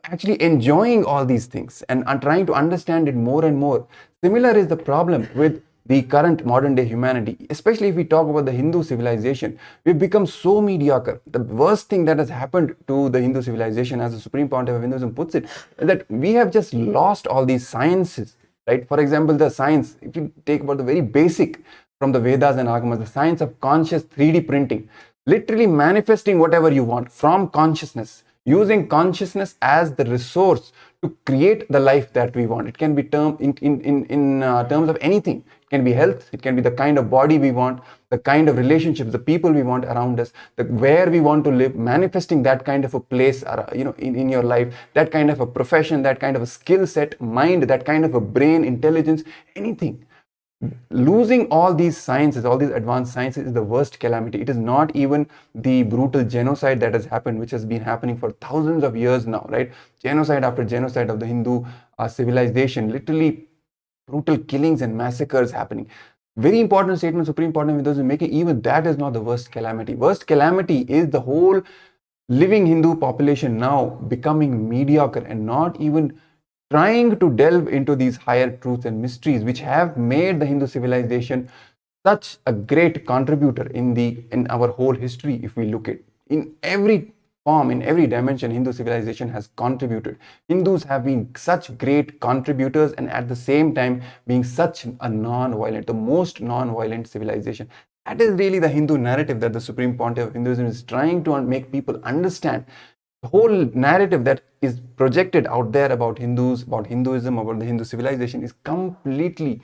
actually enjoying all these things and trying to understand it more and more. Similar is the problem with the current modern day humanity, especially if we talk about the Hindu civilization. We've become so mediocre. The worst thing that has happened to the Hindu civilization, as the Supreme Pontiff of Hinduism puts it, is that we have just lost all these sciences, right? For example, the science, if you take about the very basic from the Vedas and Agamas, the science of conscious 3D printing, literally manifesting whatever you want from consciousness, using consciousness as the resource to create the life that we want. It can be termed in terms of anything. It can be health, it can be the kind of body we want, the kind of relationships, the people we want around us, where we want to live, manifesting that kind of a place, in your life, that kind of a profession, that kind of a skill set, mind, that kind of a brain, intelligence, anything. Losing all these sciences, all these advanced sciences, is the worst calamity. It is not even the brutal genocide that has happened, which has been happening for thousands of years now, right? Genocide after genocide of the Hindu civilization, literally brutal killings and massacres happening. Very important statement Supreme Pontiff of Hinduism making. Even that is not the worst calamity. Worst calamity is the whole living Hindu population now becoming mediocre and not even trying to delve into these higher truths and mysteries which have made the Hindu civilization such a great contributor in our whole history. If we look at in every form, in every dimension, Hindu civilization has contributed. Hindus have been such great contributors, and at the same time being such a non-violent, the most non-violent civilization. That is really the Hindu narrative that the Supreme Pontiff of Hinduism is trying to make people understand. The whole narrative that is projected out there about Hindus, about Hinduism, about the Hindu civilization is completely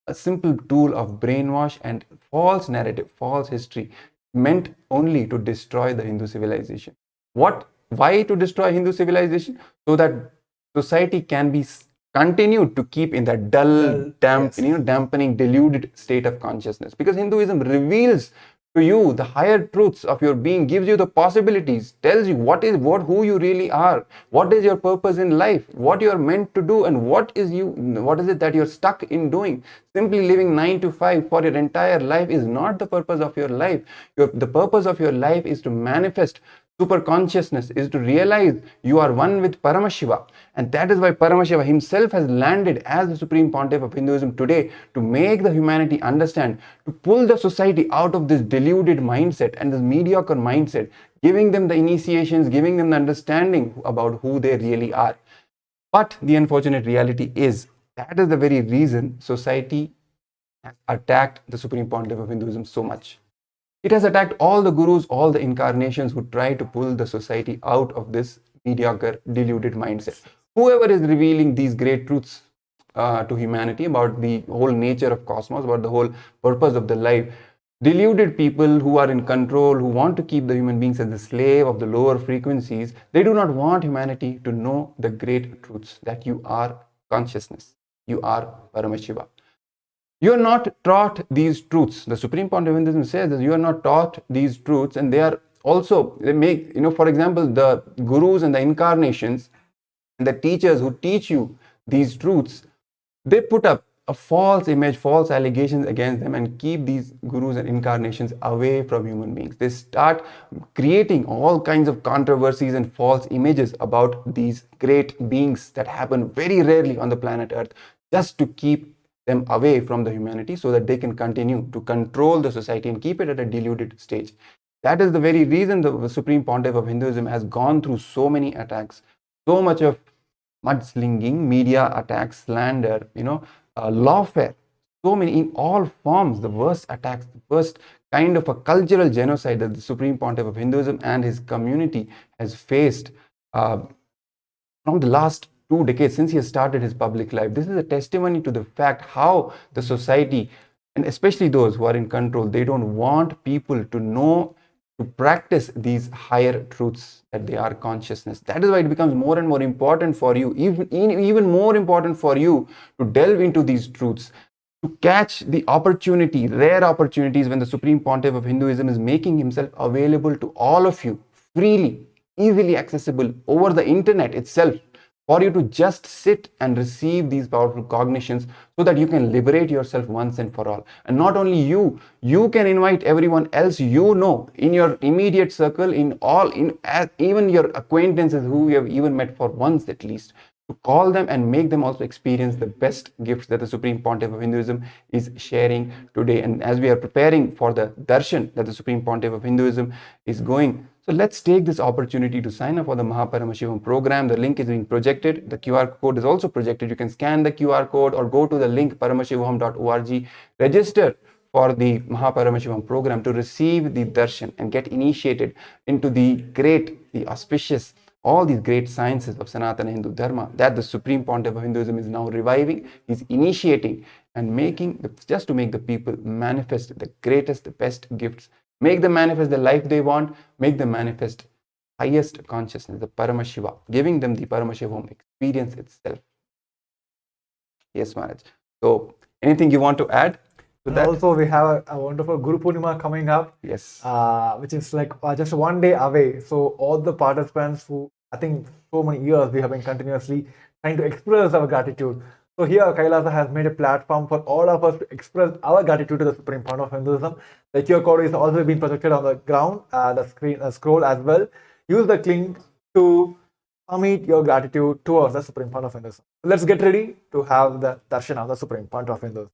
a simple tool of brainwash and false narrative, false history, meant only to destroy the Hindu civilization. Why to destroy Hindu civilization? So that society can be continued to keep in that dull, dampening, deluded state of consciousness. Because Hinduism reveals to you the higher truths of your being, gives you the possibilities, tells you who you really are, what is your purpose in life, what you are meant to do, and what is it that you're stuck in doing. Simply living 9 to 5 for your entire life is not the purpose of your life. The purpose of your life is to manifest super consciousness, is to realize you are one with Paramashiva. And that is why Paramashiva himself has landed as the Supreme Pontiff of Hinduism today, to make the humanity understand, to pull the society out of this deluded mindset and this mediocre mindset, giving them the initiations, giving them the understanding about who they really are. But the unfortunate reality is, that is the very reason society has attacked the Supreme Pontiff of Hinduism so much. It has attacked all the gurus, all the incarnations who try to pull the society out of this mediocre, deluded mindset. Whoever is revealing these great truths to humanity about the whole nature of cosmos, about the whole purpose of the life, deluded people who are in control, who want to keep the human beings as the slave of the lower frequencies, they do not want humanity to know the great truths, that you are consciousness, you are Paramashiva. You are not taught these truths. The Supreme Pontiff of Hinduism says that you are not taught these truths, and they make, for example, the gurus and the incarnations and the teachers who teach you these truths, they put up a false image, false allegations against them, and keep these gurus and incarnations away from human beings. They start creating all kinds of controversies and false images about these great beings that happen very rarely on the planet Earth, just to keep them away from the humanity, so that they can continue to control the society and keep it at a deluded stage. That is the very reason the Supreme Pontiff of Hinduism has gone through so many attacks, so much of mudslinging, media attacks, slander, lawfare, so many in all forms, the worst attacks, the worst kind of a cultural genocide that the Supreme Pontiff of Hinduism and his community has faced from the last 2 decades since he has started his public life. This is a testimony to the fact how the society And especially those who are in control, they don't want people to know, to practice these higher truths, that they are consciousness. That is why it becomes more and more important for you, even more important for you to delve into these truths, to catch the opportunity, rare opportunities, when the Supreme Pontiff of Hinduism is making himself available to all of you freely, easily accessible over the internet itself, for you to just sit and receive these powerful cognitions, so that you can liberate yourself once and for all. And not only you, you can invite everyone else you know in your immediate circle, even your acquaintances who you have even met for once at least, to call them and make them also experience the best gifts that the Supreme Pontiff of Hinduism is sharing today. And as we are preparing for the darshan that the Supreme Pontiff of Hinduism is going, so let's take this opportunity to sign up for the Paramashivam program. The link is being projected. The QR code is also projected. You can scan the QR code or go to the link paramashivam.org, register for the Paramashivam program to receive the darshan and get initiated into the great, the auspicious, all these great sciences of Sanatana Hindu Dharma that the Supreme Pontiff of Hinduism is now reviving, is initiating, and just to make the people manifest the greatest, the best gifts, make them manifest the life they want, make them manifest highest consciousness, the Paramashiva, giving them the Paramashivam experience itself. Yes, Maharaj. So, anything you want to add to that? Also, we have a wonderful Guru Purnima coming up. Yes. Which is like just one day away. So all the participants who, I think so many years we have been continuously trying to express our gratitude. So here Kailasa has made a platform for all of us to express our gratitude to the Supreme Point of Hinduism. The QR code is also being projected on the ground, the screen scroll as well. Use the link to submit your gratitude towards the Supreme Point of Hinduism. Let's get ready to have the darshan of the Supreme Point of Hinduism.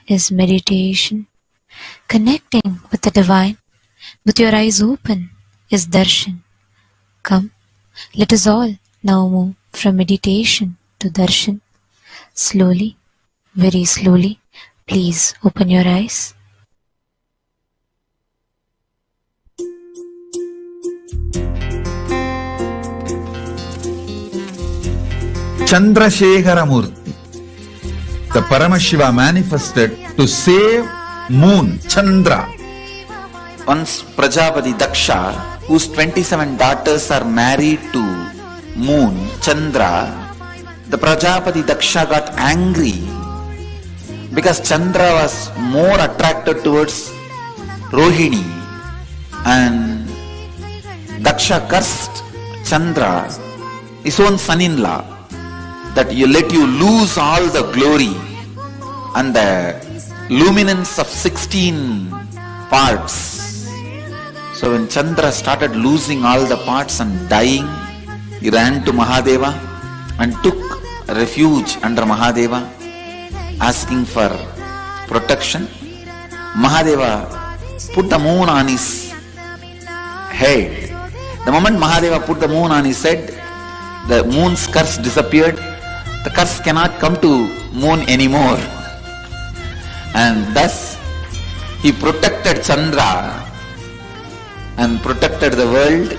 is meditation. Connecting with the divine, with your eyes open, is darshan. Come, let us all now move from meditation to darshan. Slowly, very slowly, please open your eyes. Chandrashekara Murti, the Paramashiva manifested to save moon, Chandra. Once Prajapati Daksha, whose 27 daughters are married to moon, Chandra, the Prajapati Daksha got angry because Chandra was more attracted towards Rohini, and Daksha cursed Chandra, his own son-in-law, that you let you lose all the glory and the luminance of 16 parts. So when Chandra started losing all the parts and dying, he ran to Mahadeva and took refuge under Mahadeva, asking for protection. Mahadeva put the moon on his head. The moment Mahadeva put the moon on his head, the moon's curse disappeared. The curse cannot come to moon anymore. And thus he protected Chandra and protected the world.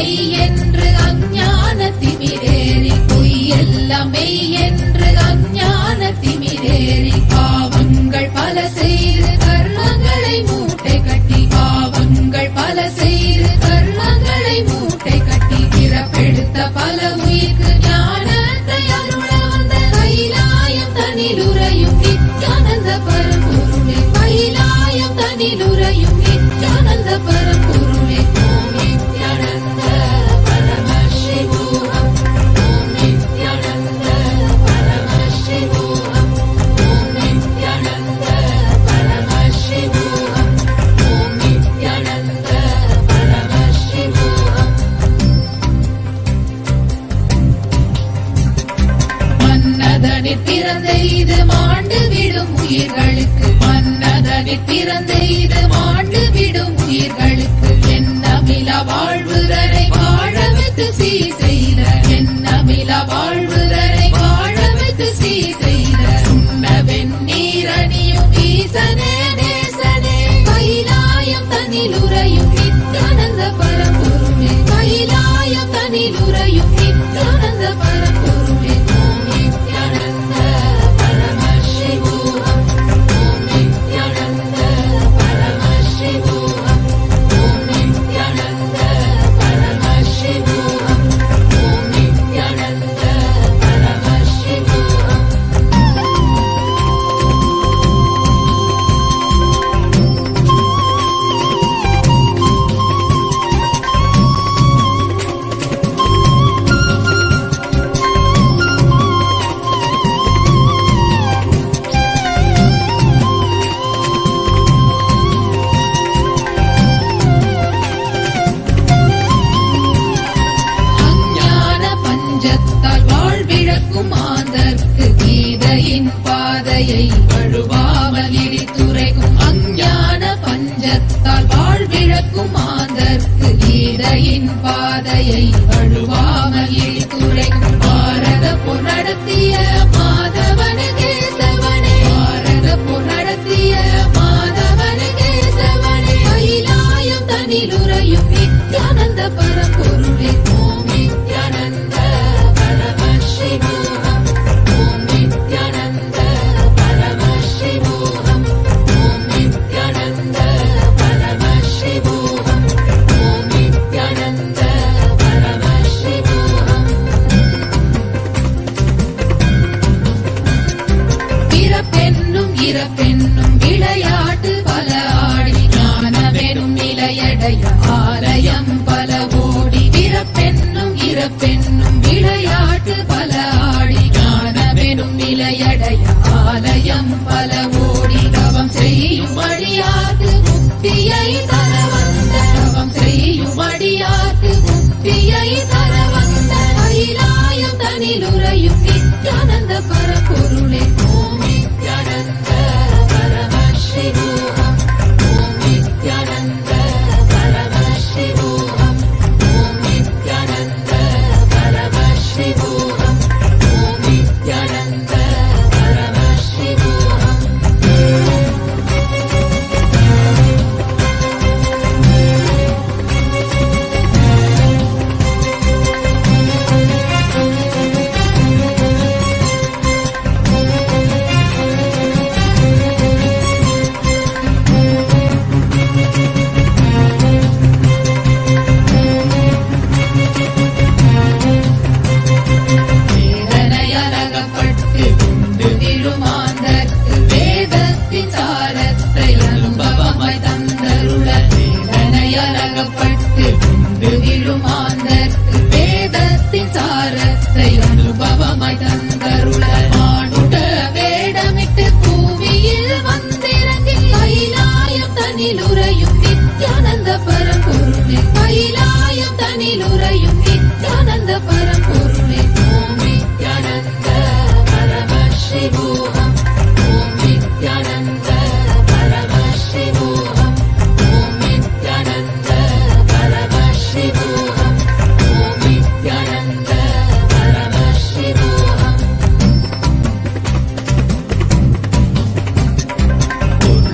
மெய் என்று அஞ்ஞான திமிரேறி பொய்யெல்லாம் மெய் என்று அஞ்ஞான திமிரேறி பாவங்கள் பல செய்து கர்மங்களை மூட்டை கட்டி பாவங்கள் பல செய்து கர்மங்களை மூட்டை கட்டி பிறப்பெடுத்த பல உயிர்க்கு ஞானத்தை அருள வந்த கைலாயம் தனிலுறையும் நித்யானந்த பரம்பொருளே கைலாயம் தனிலுறையும் நித்யானந்த பரம்பொருளே ஓம் நித்யானந்த பரமசிவோகம் ஓம் நித்யானந்த பரமசிவோகம் ஓம் நித்யானந்த பரமசிவோகம் ஓம் நித்யானந்த பரமசிவோகம். மன்னதனில் பிறந்த இது மாண்டு விடும் உயிர்களுக்கு மன்னதனில் பிறந்த இது மாண்டு விடும் உயிர்களுக்கு எண்ணமிலா வாழ்வுதனை வாழவைத்து சீர் செய்த எண்ணமிலா வாழ்வுதனை வாழவைத்து சீர் செய்த சுண்ண வெந்நீரணியும் ஈசனே நேசனே கைலாயம் தனிலுறையும் நித்யானந்த பரம்பொருளே கைலாயம் தனிலுறையும் நித்யானந்த பரம்பொருளே ஓம் நித்யானந்த பரமசிவோகம் ஓம் நித்யானந்த பரமசிவோகம் ஓம் நித்யானந்த பரமசிவோகம் ஓம் நித்யானந்த பரமசிவோகம். அஞ்ஞான பஞ்சத்தால் வாழ்விழக்கும் மாந்தர்க்கு கீதையின் பாதையை வழுவாமல் இடித்துரைக்கும் அஞ்ஞான பஞ்சத்தால் வாழ்விழக்கும் மாந்தர்க்கு கீதையின் பாதையை வழுவாமல் இடித்துரைக்கும் பாரத போர் நடத்திய மாதவனு கேசவனே பாரத போர் நடத்திய மாதவனு கேசவனே கைலாயம் தனிலுறையும் நித்யானந்த பரம்பொருளே ஓம் நித்யானந்த பரமசிவோகம் ஓம் நித்யானந்த பரமசிவோகம் ஓம் நித்யானந்த பரமசிவோகம் ஓம் நித்யானந்த பரமசிவோகம். பிறப்பென்னும் இறப்பென்னும் விளையாட்டு பல ஆடி ஞானமெனும் நிலையடைய ஆலயம் பல ஓடி பிறப்பென்னும் இறப்பென்னும் விளையாட்டு பல ஆடி ஞானமெனும் நிலையடைய ஆலயம் பல ஓடி தவம் செய்யும் அடியார்க்கு முக்தியை தர வந்த தவம் செய்யும் அடியார்க்கு முக்தியை தர வந்த கைலாயம் தனிலுறையும் நித்யானந்த பரம்பொருளே ஓம் நித்யானந்த பரமசிவோகம் ஓம் நித்யானந்த பரமசிவோகம் ஓம் நித்யானந்த பரமசிவோகம் ஓம் நித்யானந்த பரமசிவோகம். வேதனையலகப்பட்டு குண்டு விழுமாந்தற்கு வேதத்தின் சாரத்தை அனுபவமாய் தந்தருள வேதனையலகப்பட்டு குண்டு விழுமாந்தற்கு வேதத்தின் சாரத்தை அனுபவமாய் தந்தருள மானுட வேடமிட்டு பூமியில் வந்திறங்கி கைலாயம் தனிலுறையும் நித்யானந்த பரம்பொருளே கைலாயம் தனிலுறையும் நித்யானந்த பரம்பொருளே ஓம் நித்யானந்த பரமசிவோகம் ஓம் நித்யானந்த பரமசிவோகம் ஓம் நித்யானந்த பரமசிவோகம் ஓம் நித்யானந்த பரமசிவோகம்.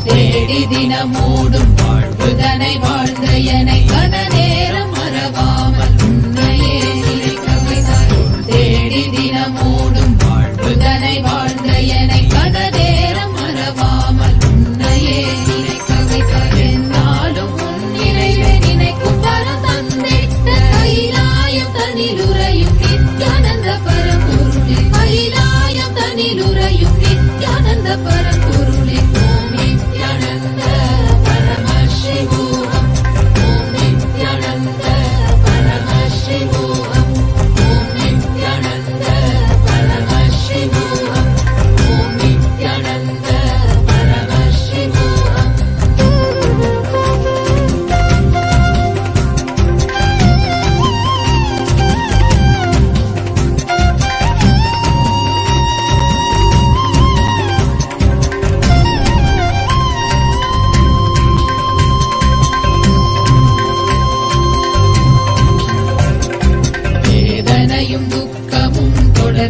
தேடி தினமோடும் வாழ்வுதனை வாழ்ந்த எனை கன நேரம் மறவாமல்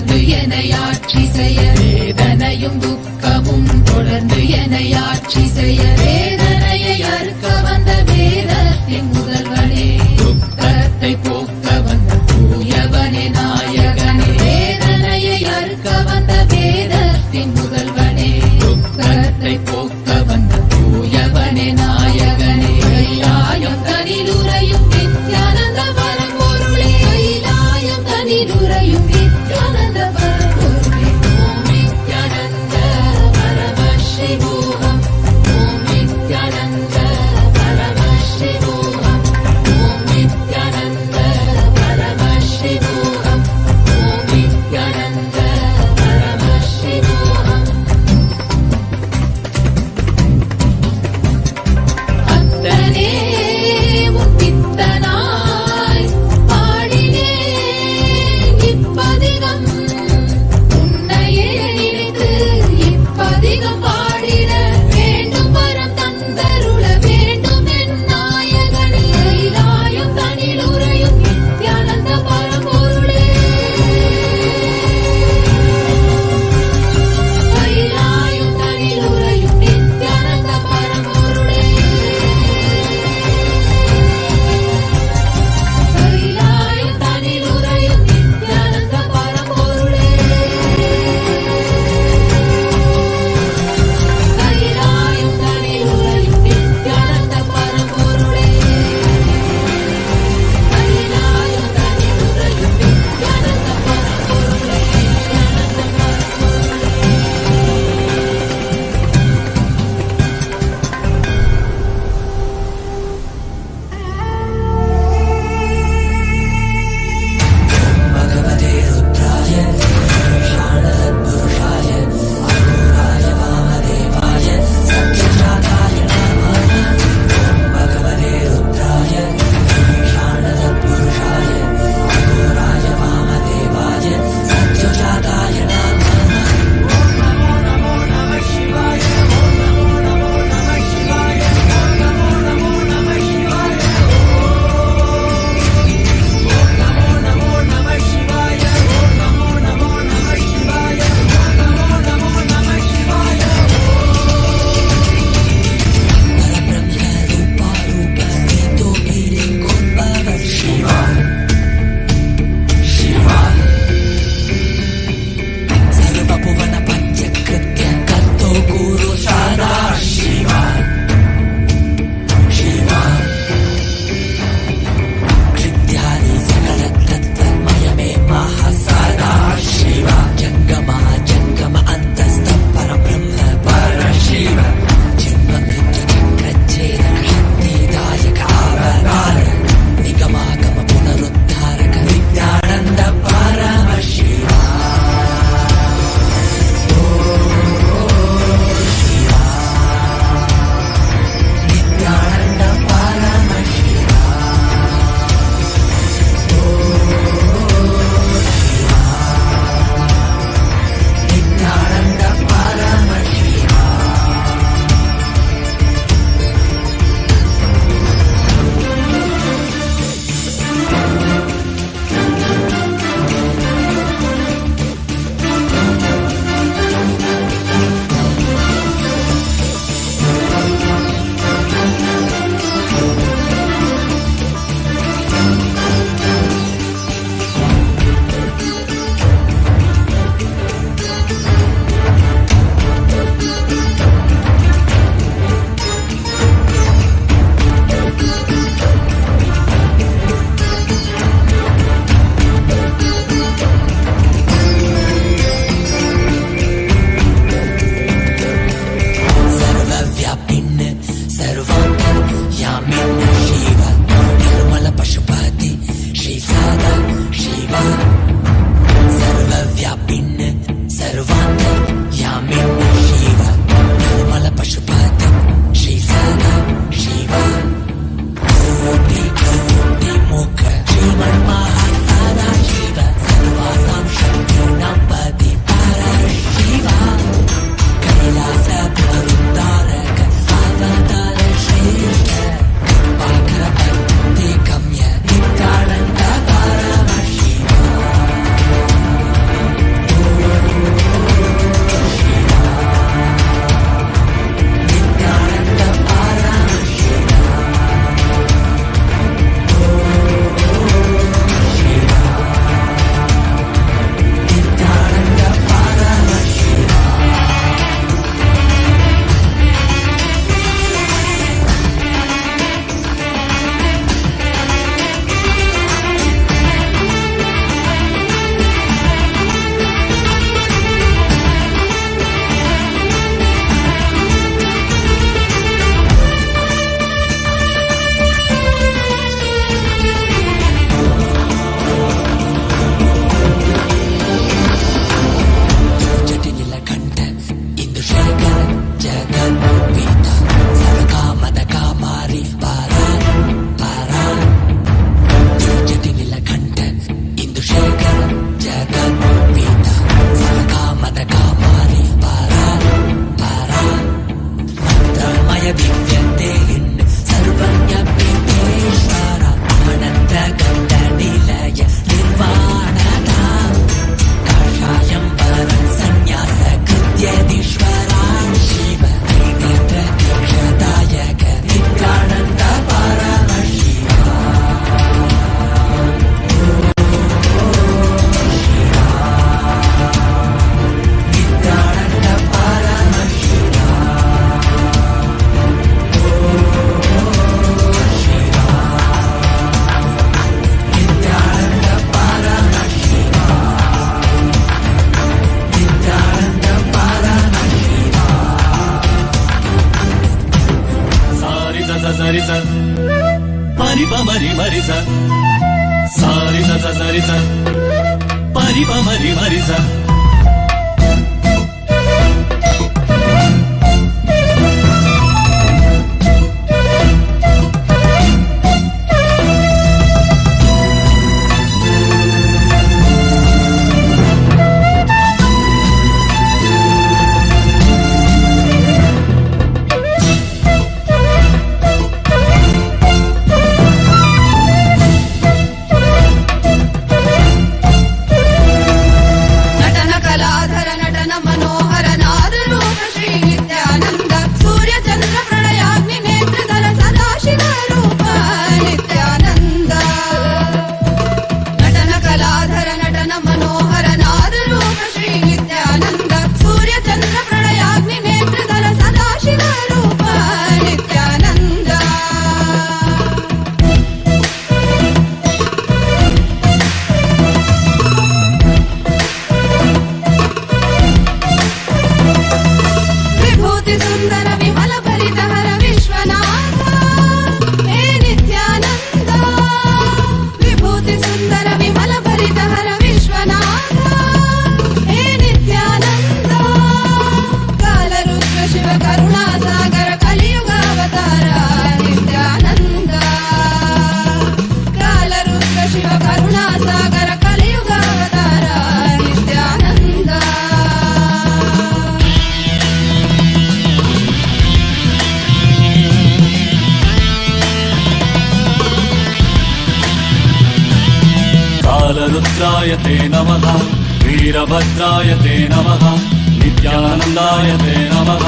தொடர்ந்து என்னை ஆட்சி செய்ய வேதனையும் துக்கமும் தொடர்ந்து என்னை ஆட்சி செய்ய வேதனையை அறுக்க வந்த வேதத்தின் முதல்வனே துக்கத்தை போக்க வந்த தூயவனே நாயகனே வேதனையை அறுக்க வந்த வேதத்தின் முதல்வனே துக்கத்தை போக்க வந்த தூயவனே நாயகனே கைலாயம் தனிலுரையும் நித்யானந்த பரம்பொருளே கைலாயம் தனிலுரையும் நித்யானந்த பரம்பொருளே ஓம் நித்யானந்த பரமசிவோகம் ஓம் Nityananda Marisa, Sarisa Sarisa, Paripa Mari Marisa. रुद्राय ते नमः वीरभद्राय ते नमः नित्यानन्दाय ते नमः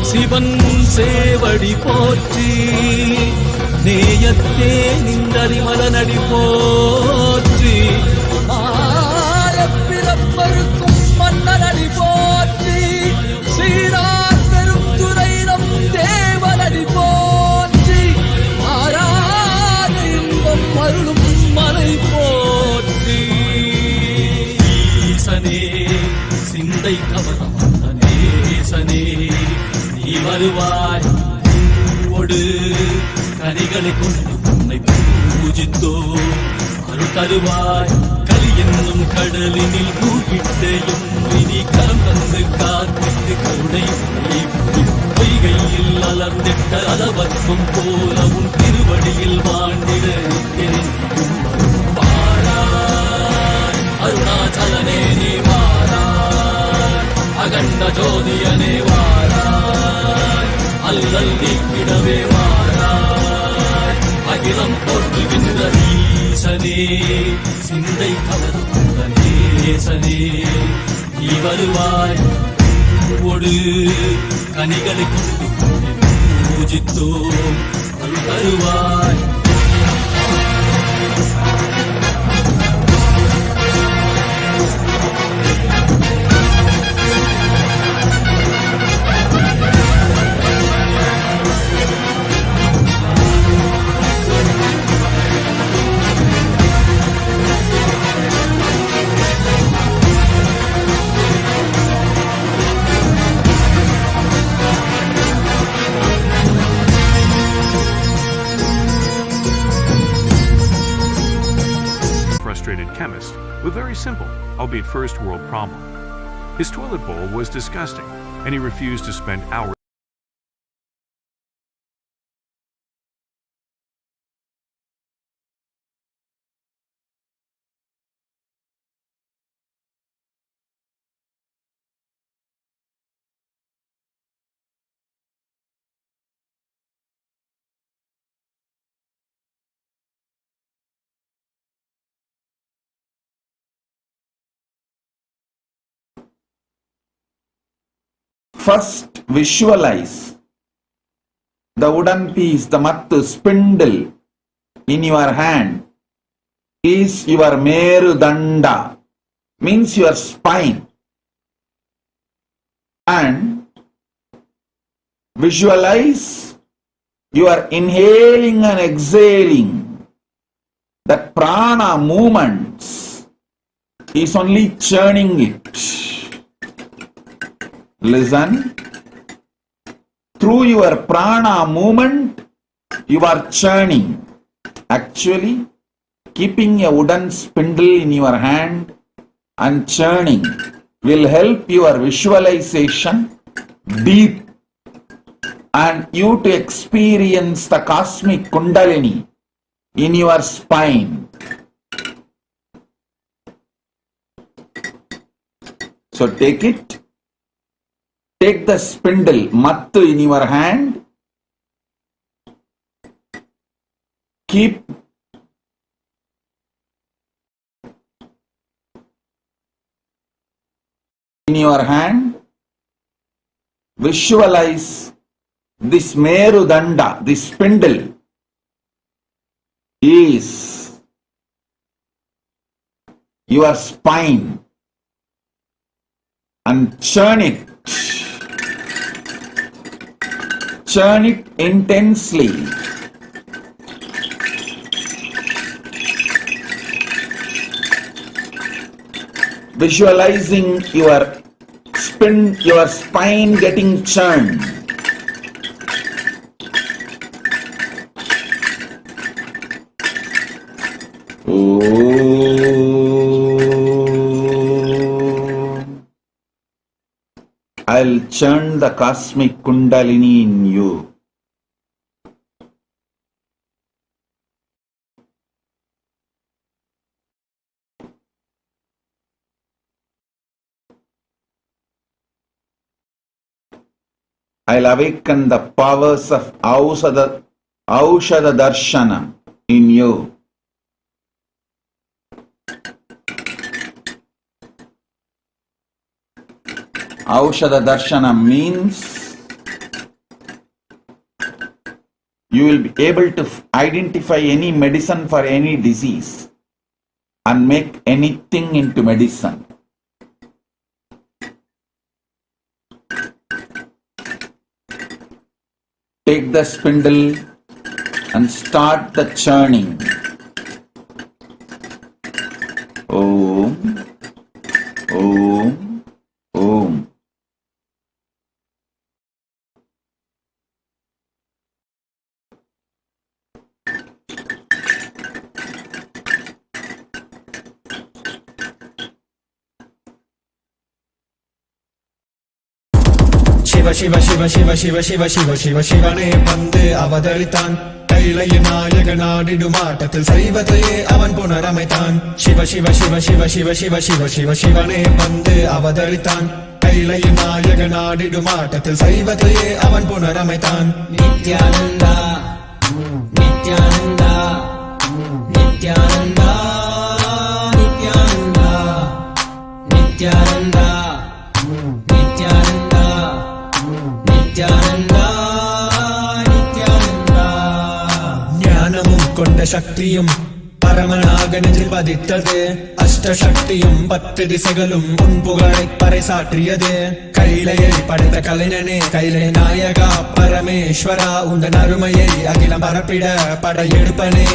சிவன் சேவடி போற்றி நேயத்தே நின்றறிமலனடி போற்றி ஆரப்பிறப்பருக்கும் மன்னனடி போற்றி சீரார் பெருந்துரைரம் தேவனடி போற்றி ஆராத இன்பம் அருளும் மலை போற்றி ஈசனே சிந்தை கவனம் நேசனே நீ வருவாய் பூவோடு கனிகளை கொண்டு உன்னை பூஜித்தோ அருள் தருவாய் கலி என்னும் கடலினில் மூழ்கிட்டேயும் இனி கரம் தந்து காத்திட்டு கருணை பொய்கையில் அலர்ந்திட்ட அளவற்கும் போல உன் திருவடியில் வாழ்ந்திட வாராய் அருணாச்சலனே நீ வாராய் அகண்ட ஜோதியனே வாராய் அல்லல் நீக்கிடவே வாராய் அகிலம் போற்றுகின்ற ஈசனே சிந்தை கவர்ந்த நேசனே நீ வருவாய் பூவோடு கனிகளை கொண்டு பூஜித்தோம் அருள் தருவாய் Chemist with very simple, albeit first world problem. His toilet bowl was disgusting, and he refused to spend hours First, visualize the wooden piece, the mattu spindle in your hand is your Merudanda, means your spine. And visualize you are inhaling and exhaling. That prana movements is only churning it. Listen. Through your prana movement, you are churning. Actually, keeping a wooden spindle in your hand and churning will help your visualization deep and you to experience the cosmic kundalini in your spine. So take it. Take the spindle, mattu, in your hand. Keep in your hand. Visualize this Merudanda, this spindle is your spine, and churn it. Churn it intensely. Visualizing your spine getting churned. I'll churn the cosmic kundalini in you. I'll awaken the powers of Aushadha Darshana in you. Aushadha Darshana means you will be able to identify any medicine for any disease and make anything into medicine. Take the spindle and start the churning. Om, Om, Om. Shiva Shiva Shiva Shiva Shiva Shiva Shiva ಶಿವನೇ ಬಂದು அவதரித்தான் கைலைய நாயக நாடிடும் ஆட்டத்தில் சைவத்தையே அவன் புனரமைத்தான் ಶಿವ ಶಿವ ಶಿವ ಶಿವ ಶಿವ ಶಿವ ಶಿವ ಶಿವ ಶಿವನೇ ಬಂದು அவதரித்தான் கைலைய நாயக நாடிடும் ஆட்டத்தில் சைவத்தையே அவன் புனரமைத்தான் நித்யானந்தா நித்யானந்தா நித்யானந்தா நித்யானந்தா நித்யானந்தா நித்யானந்தா நித்யானந்தா நித்யானந்தா ஞானமும் கொண்ட சக்தியும் பரமனாக நெஞ்சில் பதித்தது அஷ்டசக்தியும் 10 திசைகளும் உன் புகழை பறைசாற்றியது கைலையை படைத்த கலைஞனே கைலை நாயகா பரமேஸ்வரா உந்தன் அருமையை அகிலம் பரப்பிட படையெடுப்பனே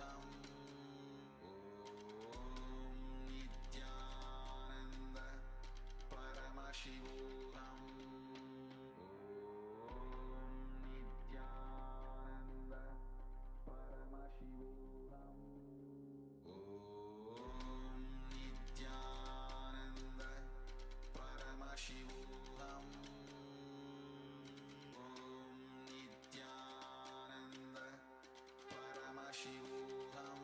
Om Nithyananda Paramashivam. Om Nithyananda Paramashivam. Om Nithyananda Paramashivam. Om Nithyananda Paramashivam.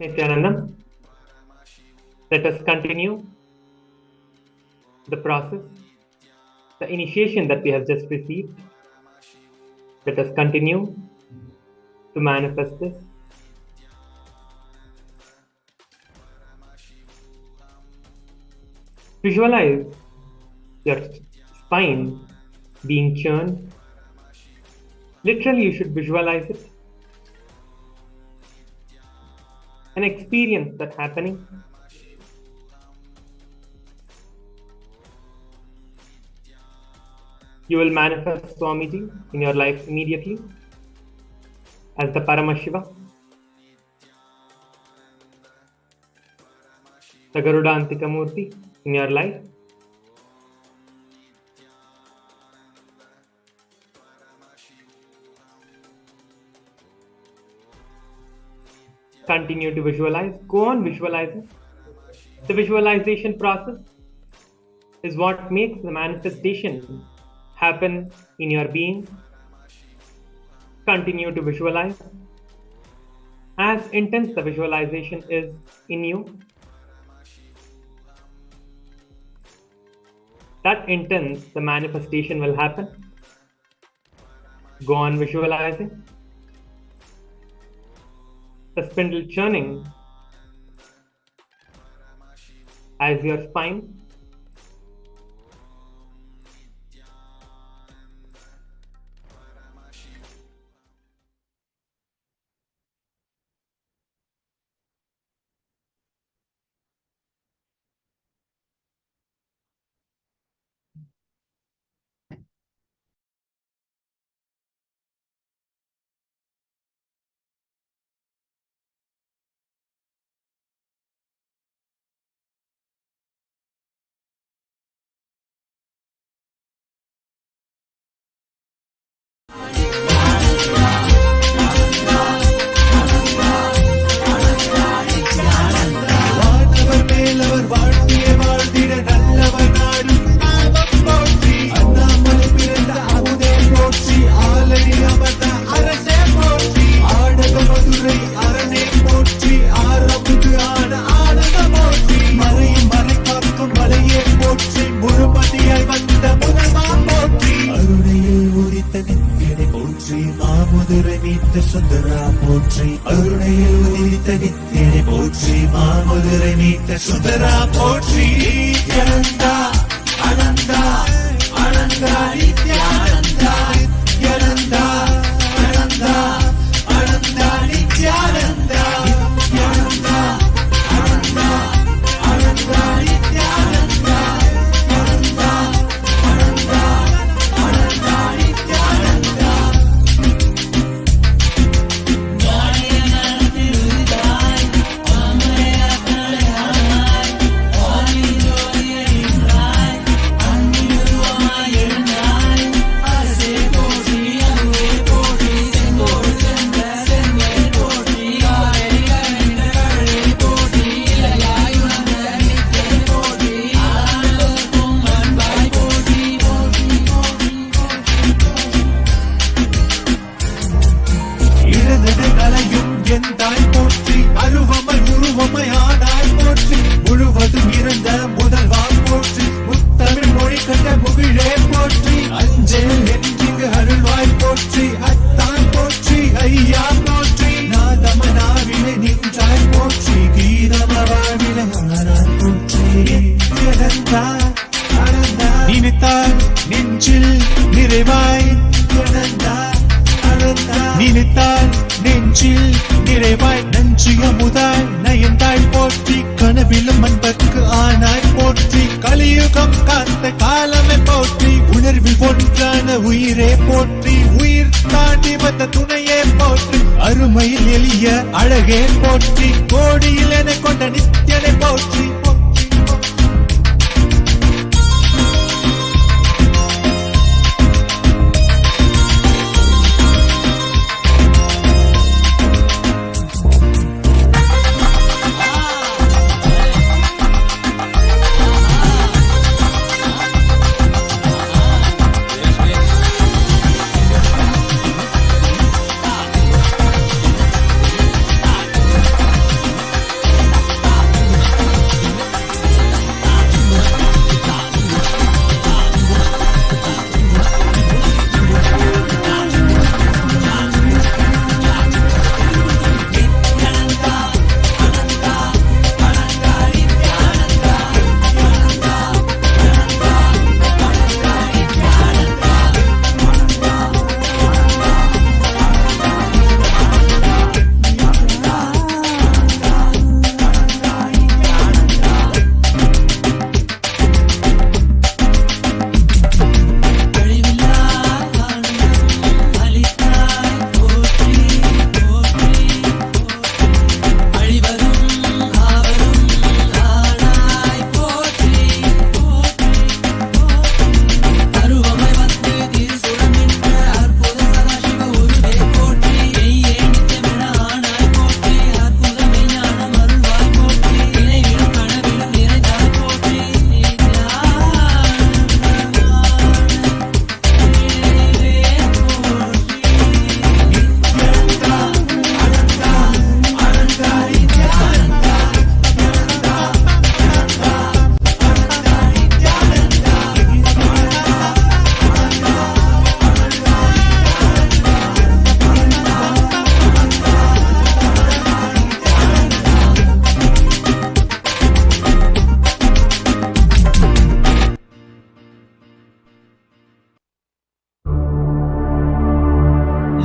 Nithyanandam, let us continue the process, the initiation that we have just received. Let us continue to manifest this. Visualize your spine being churned. Literally, you should visualize it. And experience that happening. You will manifest Swamiji in your life immediately as the Paramashiva, the Garudantika Murti in your life. Continue to visualize. Go on visualizing. The visualization process is what makes the manifestation happen in your being. Continue to visualize. As intense the visualization is in you, that intense the manifestation will happen. Go on visualizing. The spindle churning as your spine.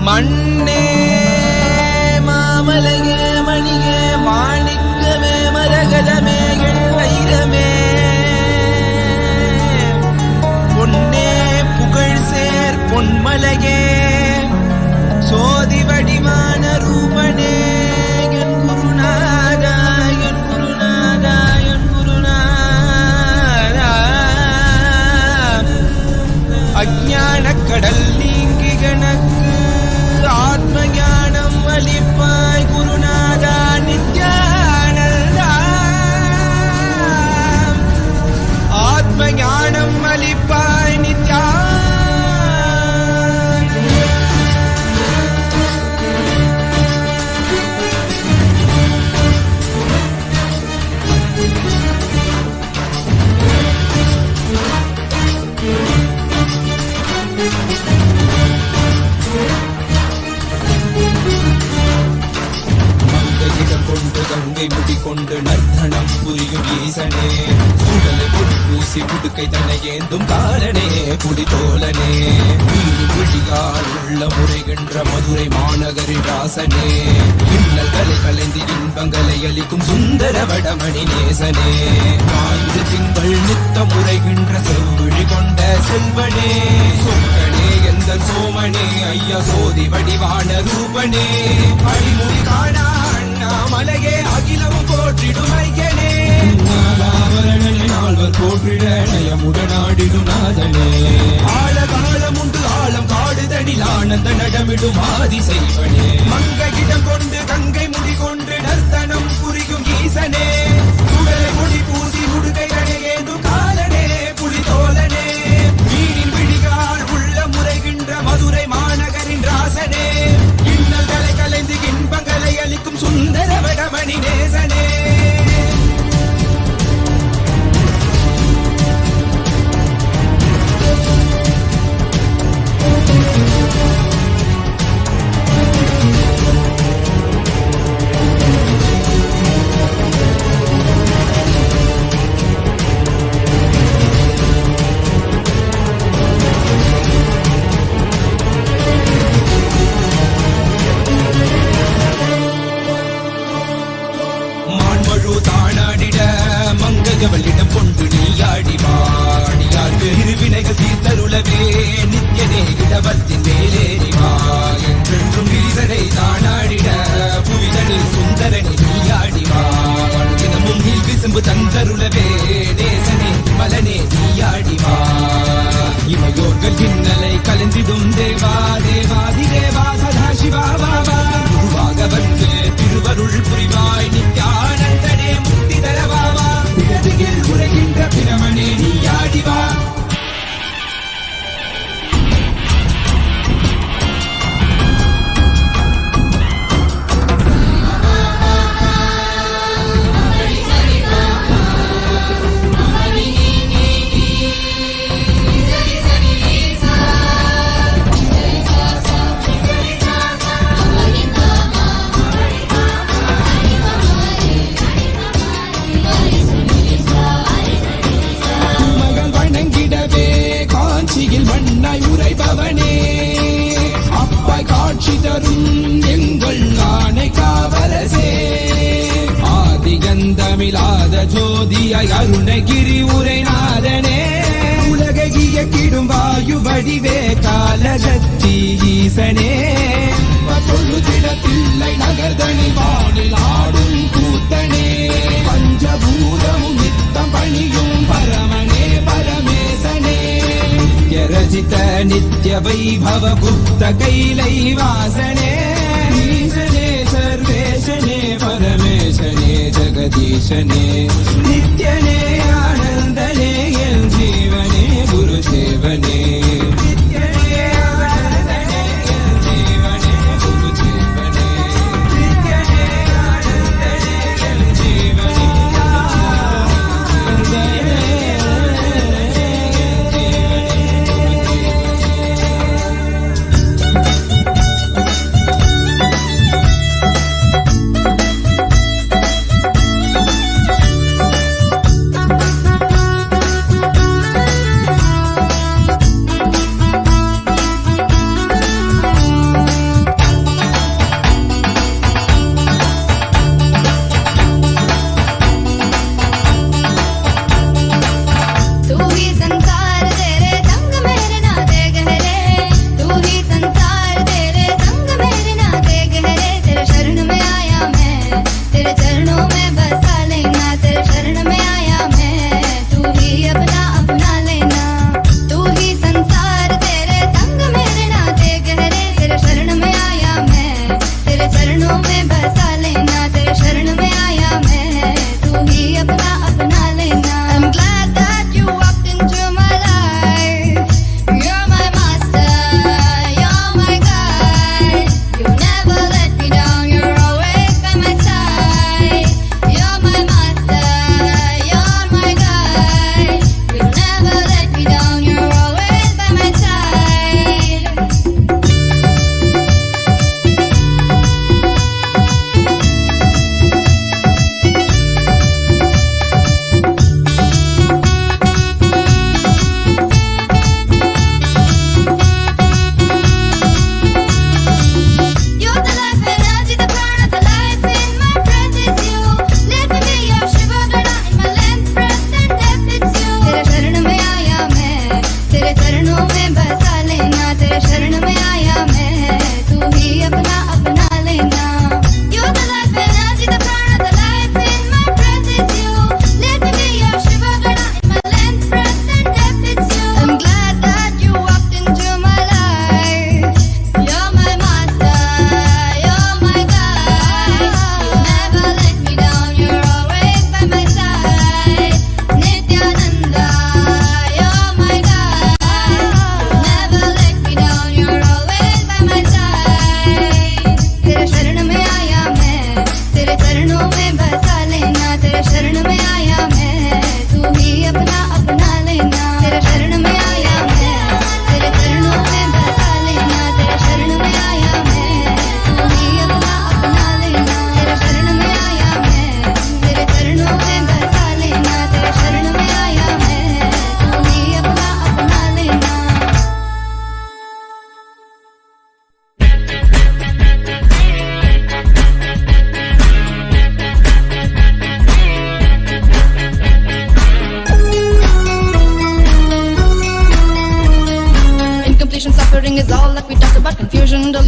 மண்ணே மாமலையே மணியே மாணிக்கமே மரகதமே வைரமே பொன்னே புகழ் சேர் பொன்மலையே சோதி வடிவான ரூபனே என் குருநாதா என் குருநாதா என் குருநாதா அஞ்ஞான கடல் நீங்கி கணக்கு ஆத்ம ஞானம் அளிப்பாய் குருநாதா நித்யானந்தா ஆத்ம ஞானம் அளிப்பாய் நித்யா கங்கை முடிக்கொண்டு நர்த்தனம் புரியும் ஈசனே சுடலை பூசி புடுக்கை தன்னை ஏந்தும் காலனே புடித்தோலனே விழியால் உள்ள முறைகின்ற மதுரை மாநகரின் ராசனே இன்னல்களை கலைந்து இன்பங்களை அளிக்கும் சுந்தர வடமணி நேசனே ஆயுத திங்கள் நித்த முறைகின்ற செவ்விழி கொண்ட செல்வனே சொக்கனே எந்த சோமனே ஐயா சோதி வடிவான ரூபனே அடிமுடி காணா மலையே அகிலமும் போற்றிடும் ஐயனே நாலாவரணனை நால்வர் போற்றிட நயமுடனாடிடும் நாதனே ஆழ காலம் உண்டு ஆழம் காடுதனில் ஆனந்த நடமிடும் ஆதி செய்வனே மங்கையிடம் கொண்டு கங்கை முடி கொண்டு நர்த்தனம் புரியும் ஈசனே சுடலை முடி பூசி முடுகை அடையேந்தும் காலனே புலிதோலனே மீனின் விழிகால் உள்ள முறைகின்ற மதுரை மாநகரின் ராசனே இன்னல்களை கலைந்து இன்பங்களை அளிக்கும் சுந்தர வடமணி நேசனே மங்கையவளிடம் கொண்டு நீயாடி வாடியார்க்கு இருவினைகள் தீர்த்தருளவே நித்யனே இடவத்தின் மேலேறிவா என்றென்றும் ஈசனை தானாடிட புவிதனில் சுந்தரனை நீயாடிவா தினமும் நீ விசும்பு தந்தருளவே நேசனே மலனே நீயாடிவா இமையோர்கள் இன்னலை கலந்திடும் தேவா தேவாதி தேவா சதா சிவா பாபா குருவாக வந்து திருவருள் புரிவாய் நித்யானந்தனே முக்தி தரவாவா இடதியில் உரைகின்ற பிரமனே நீயாடிவா மண்ணாய் உரைபவனே அப்பாய் காட்சி தரும் எங்கள் ஆணை காவலசே ஆதிகந்தமிழாத ஜோதியாய் அருணகிரி உரைநாதனே உலகை இயக்கிடும் வாயு வடிவே காலசக்தி ஈசனே தொழுதிடத்தில்லை நகர்தனி வானில் ஆடும் கூத்தனே பஞ்சபூதமும் நித்தம் பணியும் பரமனே பரமேசனே ரஜித நித்ய வைபவ குப்த கைலை வாசனே ஈசனே சர்வேசனே பரமேசனே ஜகதீசனே நித்யனே ஆனந்தனே என் ஜீவனே குரு சேவனே நித்யனே ஆனந்தனே என் ஜீவனே குரு சேவனே நித்யனே ஆனந்தனே என் ஜீவனே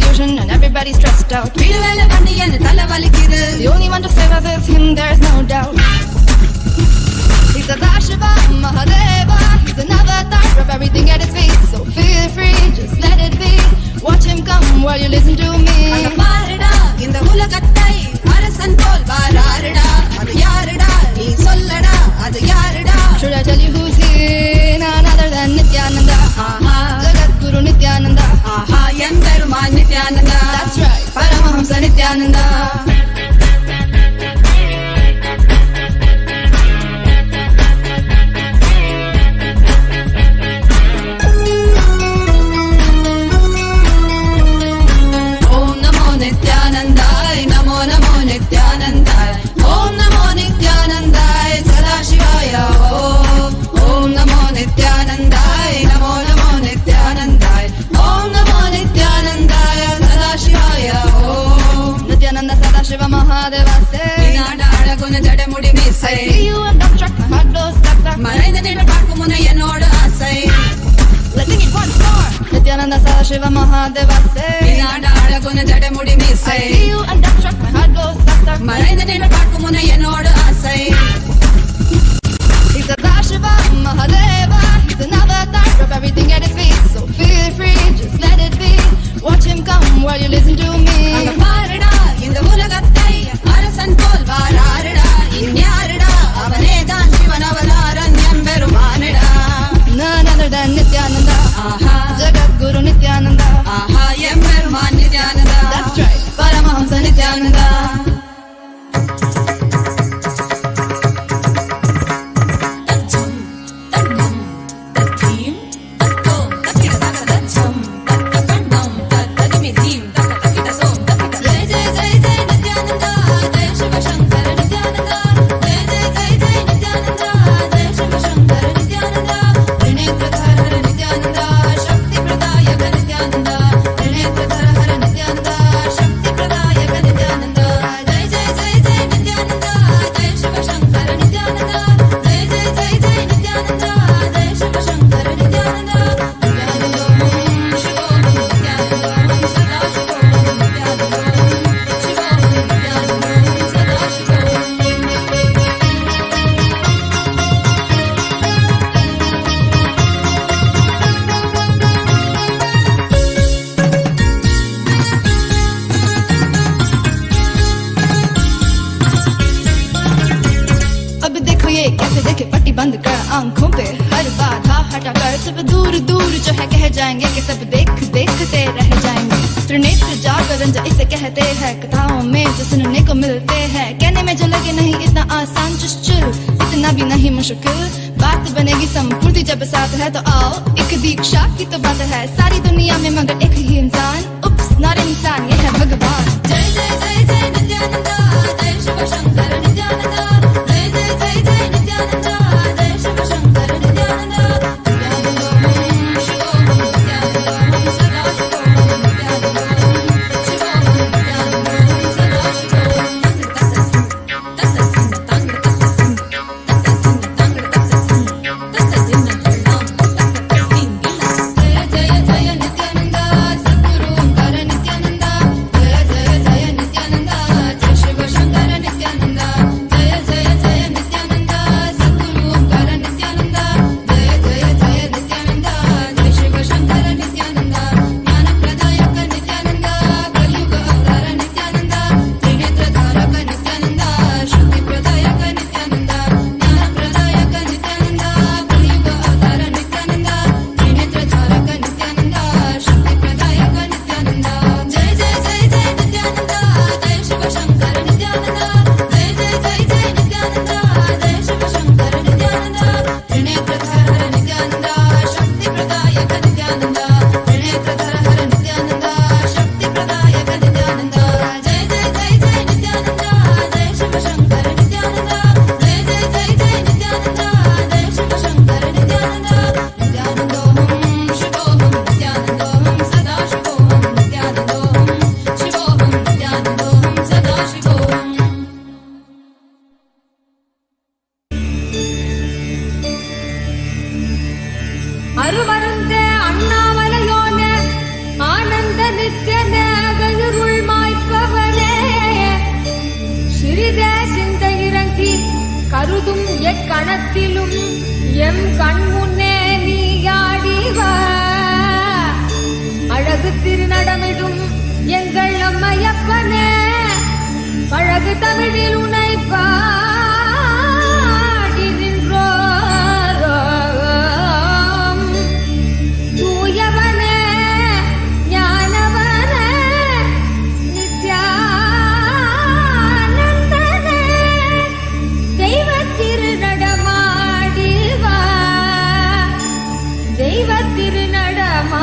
confusion and everybody's stressed out. The only one to save us is him, there's no doubt. He's Sadashiva, Mahadeva. He's an avatar of everything at his feet. So feel free, just let it be. Watch him come while you listen to me. In the Hulakatai, Arasan Pol Bararada, Adayarada, he Solada, Adayarada. Should I tell you who's here? None other than Nithyananda. Jagat Guru Nithyananda. Yemperuman Nithyananda. That's right, Paramahamsa Nithyananda. Shiva Mahadeva say, Nada Adaguna Jadamudi Misai. I see you and I'm struck, my heart goes stuck, stuck. Marina Nida Pakumuna Yanoda Asai. Let's sing it once more. Nithyananda Shiva Mahadeva say, Nada Adaguna Jadamudi Misai. I see you and I'm struck, my heart goes stuck, stuck. Marina Nida Pakumuna Yanoda Asai. He's Sadashiva Mahadeva. He's an avatar of everything at his feet. So feel free, just let it be. Watch him come while you listen to me. In the Hulagatai, Arasan Pol Bararada, Inyarada, Avanedan Shivanavaran Yamberumanida. None other than Nithyananda. Jagat Guru Nithyananda. Yemperuman Nithyananda. That's right, Paramahamsa Nithyananda. आंखों पे हर बाधा हटा कर सब दूर दूर जो है कह जाएंगे कि सब देख देखते रह जाएंगे। त्रिनेत्र जागरण जो इसे कहते हैं, कथाओं में जो सुनने को मिलते हैं, कहने में जो लगे नहीं इतना आसान चुश्चुल, इतना भी नहीं मुश्किल, बात बनेगी संपूर्ति जब साथ है तो आओ एक दीक्षा की तो बात है सारी दुनिया में मगर एक ही इंसान, उप्स नॉट इंसान ये है भगवान। जय जय जय जय नित्यानंदा, जय शिव शंकर नित्यानंदा, जय जय जय जय नित्यानंदा, जय शिव शंकर नित्यानंदा। ಅರುವರಂತೆ ಅಣ್ಣಾಮಲಯೋನೆ ಆನಂದ ನಿತ್ಯನೆ கணத்திலும் எம் கண் முன்னே நீயாடிவா அழகு திருநடமிடும் எங்கள் அம்மையப்பனே பழகு தமிழில் உனை பாடி நின்றோம் தூயவனே ஞானவனே நித்யானந்தனே தெய்வ திருநடமாடிவா தெய்வ திருநடமாடிவா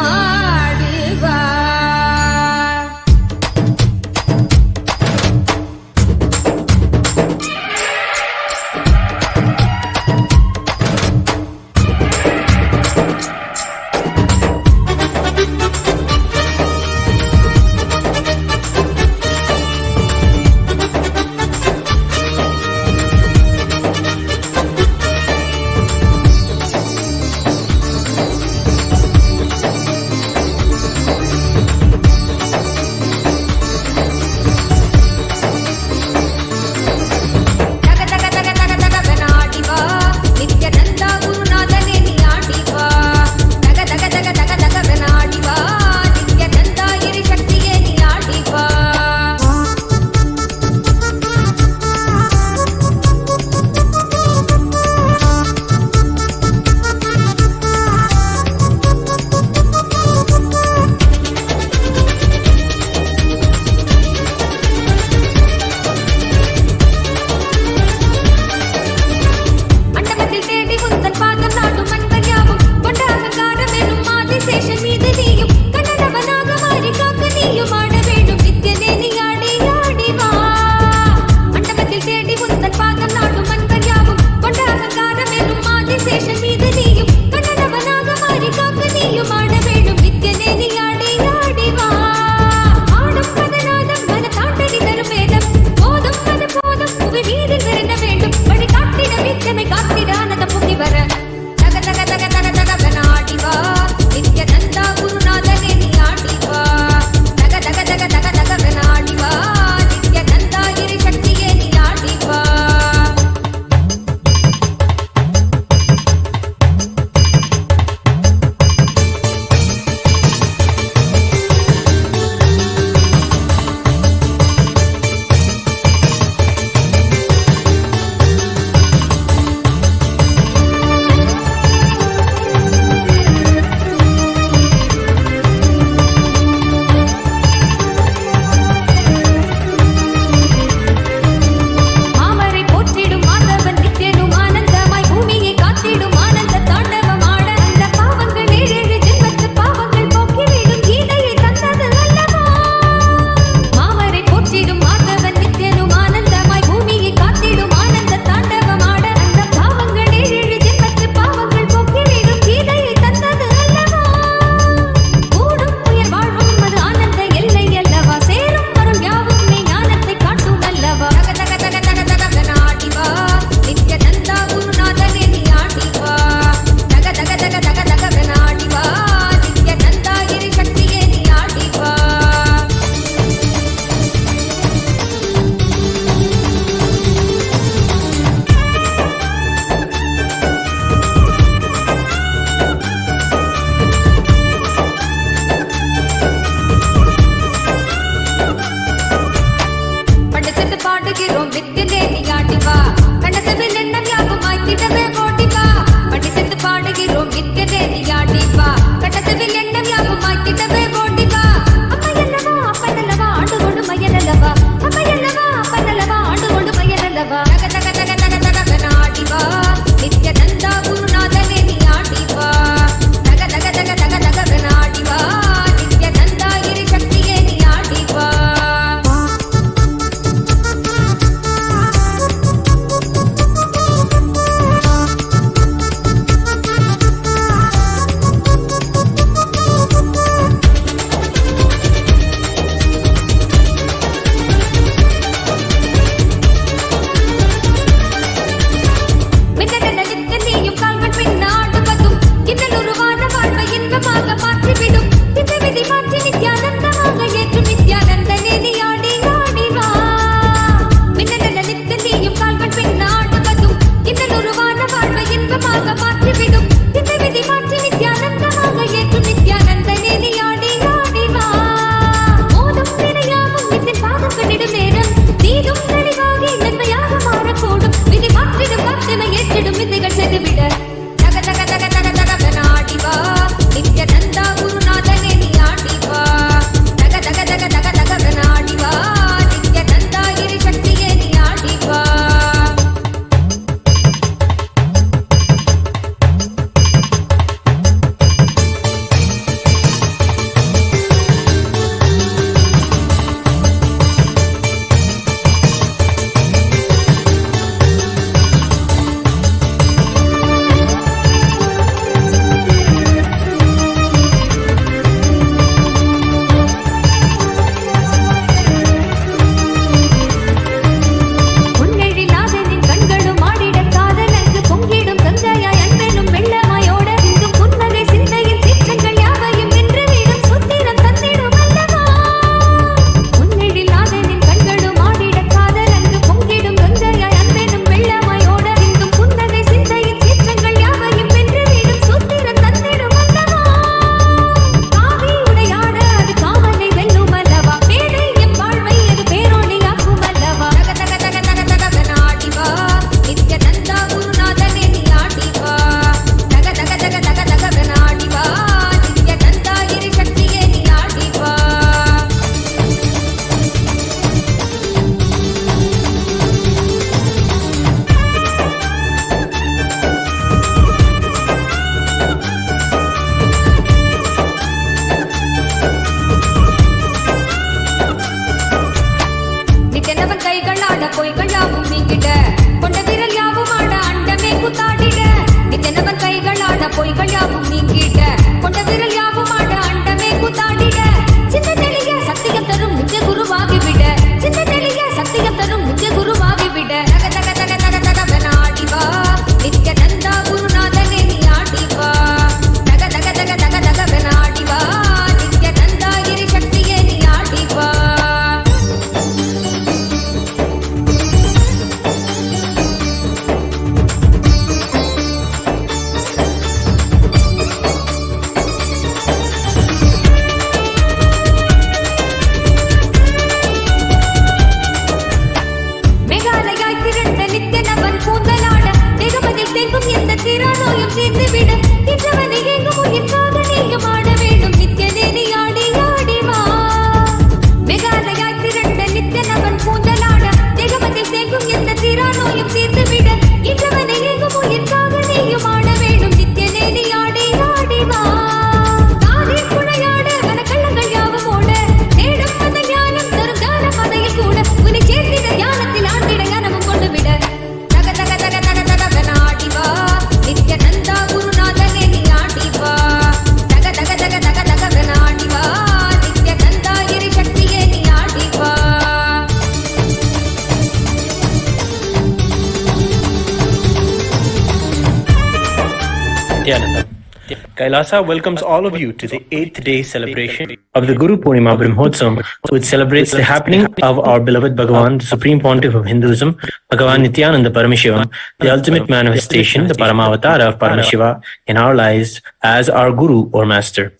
Kailasa welcomes all of you to the 8th day celebration of the Guru Purnima Brahmotsavam, which celebrates the happening of our beloved Bhagavan, the Supreme Pontiff of Hinduism, Bhagavan Nithyananda Paramashivam, the ultimate manifestation, the Paramavatara of Paramashiva in our lives as our Guru or Master.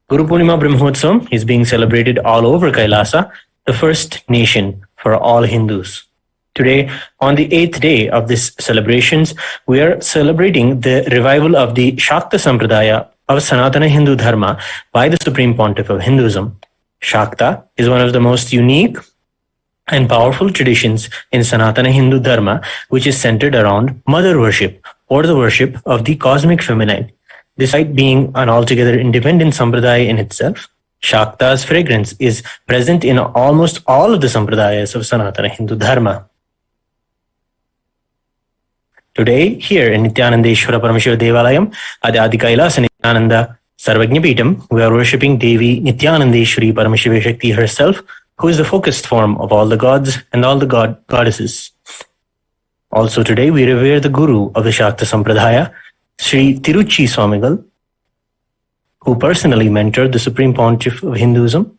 Guru Purnima Brahmotsavam is being celebrated all over Kailasa, the first nation for all Hindus. Today, on the 8th day of these celebrations, we are celebrating the revival of the Shakta Sampradaya of Sanatana Hindu Dharma by the Supreme Pontiff of Hinduism. Shakta is one of the most unique and powerful traditions in Sanatana Hindu Dharma, which is centered around mother worship or the worship of the cosmic feminine. Despite being an altogether independent sampradaya in itself, Shakta's fragrance is present in almost all of the sampradayas of Sanatana Hindu Dharma. Today, here in Nithyanandeshwara Paramashiva Devalayam at the Adi Kailasa Nithyananda Sarvajnapitam, we are worshipping Devi Nithyanandeshwari Paramashiva Shakti herself, who is the focused form of all the gods and all the goddesses. Also today, we revere the Guru of the Shakta Sampradaya, Sri Tiruchi Swamigal, who personally mentored the Supreme Pontiff of Hinduism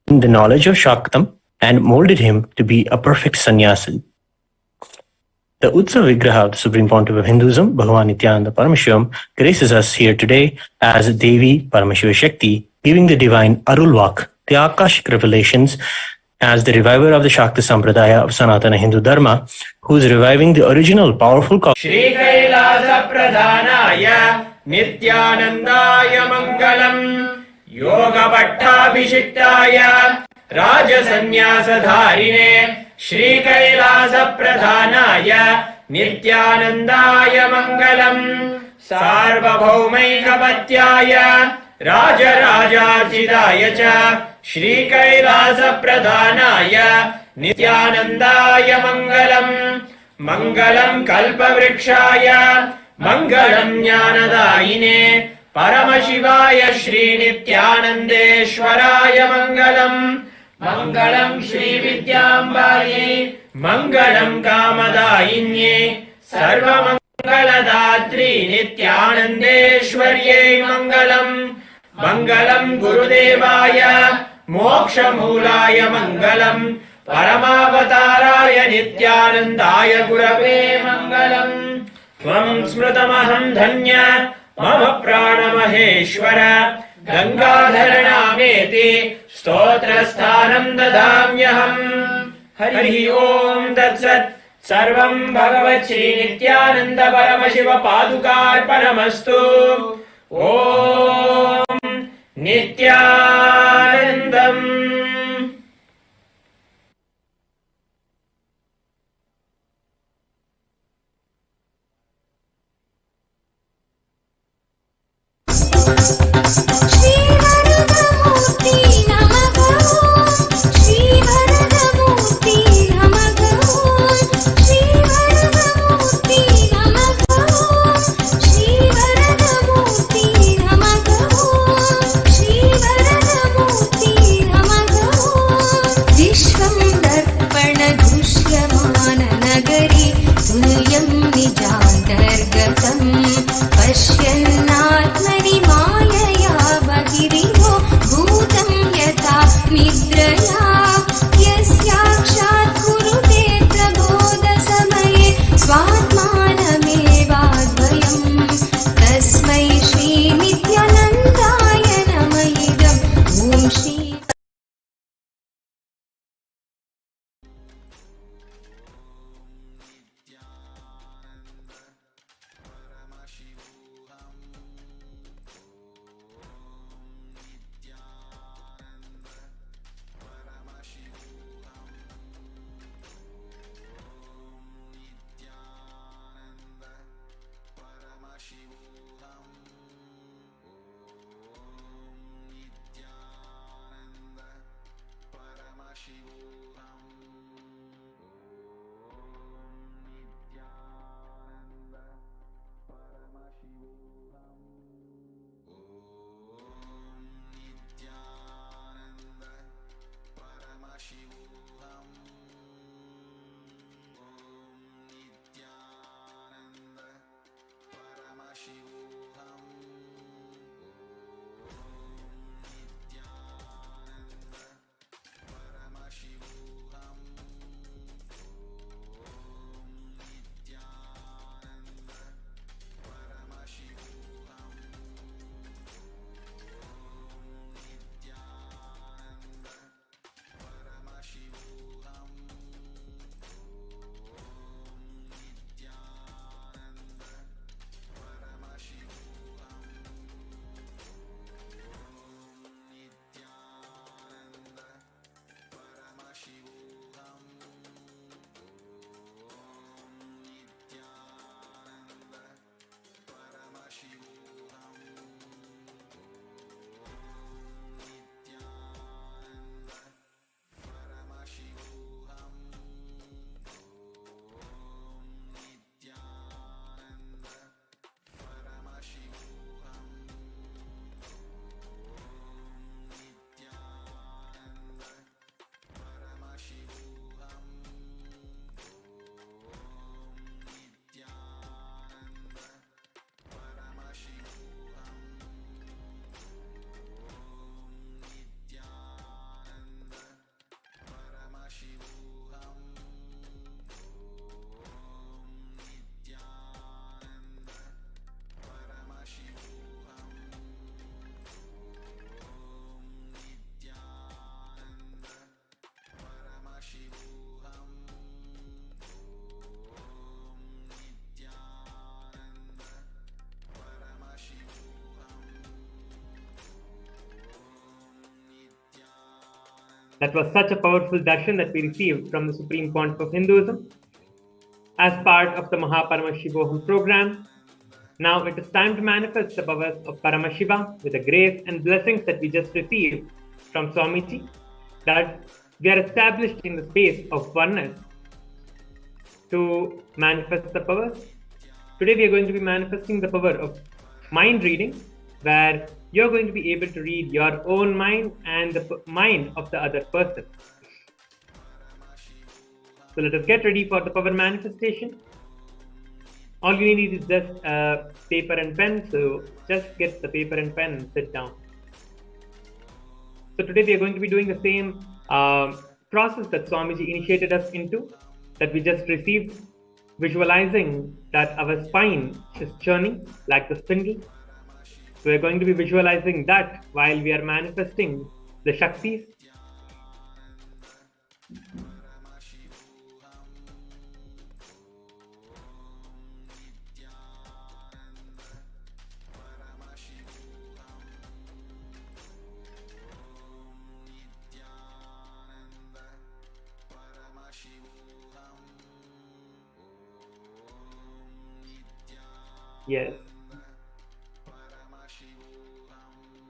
in the knowledge of Shaktam and molded him to be a perfect sannyasi. The Utsav Vigraha of the Supreme Pontiff of Hinduism, Bhagavan Nithyananda Paramashivam, graces us here today as Devi Paramashiva Shakti, giving the divine Arulvak, the Akashic revelations, as the reviver of the Shakta Sampradaya of Sanatana Hindu Dharma, who is reviving the original powerful cause. Shri Kailasa Pradhanaya Nithyanandaya Mangalam Yoga Pattabhishiktaya Raja Sannyasa Dharine Shri Kailasa Pradhanaya Nithyanandaya Mangalam Sarvabhaumaikapatyaya Raja Rajarchidaya Cha Shri Kailasa Pradhanaya Nithyanandaya Mangalam Mangalam Kalpavrikshaya Mangalam Jnanadayine Paramashivaya Shri Nithyanandeshwaraya Mangalam Mangalam Shri Vidyambaye Mangalam Kamadayinye Sarva Mangaladhatri Nithyanandeshwarye Mangalam Mangalam Gurudevaya Moksha Mulaya Mangalam Paramavatārāya Nithyanandāya Gurave Mangalam Tvam Smrutamaham Dhanya Mama Pranamaheshwara Gangadharanameti Stotrasthanam Dadamyaham Hari Om Tatsat Sarvam Bhagavat Shri Nithyananda Paramashiva Padukar Paramastu Om Nithyanandam. पश्यन्नात्मनि मायया That was such a powerful darshan that we received from the Supreme Pontiff of Hinduism as part of the Paramashiva program. Now it is time to manifest the powers of Paramashiva with the grace and blessings that we just received from Swamiji, that we are established in the space of oneness to manifest the powers. Today we are going to be manifesting the power of mind reading, where you're going to be able to read your own mind and the mind of the other person. So let us get ready for the power manifestation. All you need is just a paper and pen, so just get the paper and pen and sit down. So today we are going to be doing the same process that Swamiji initiated us into, that we just received, visualizing that our spine is churning like the spindle. So we are going to be visualizing that while we are manifesting the Shaktis. Yes.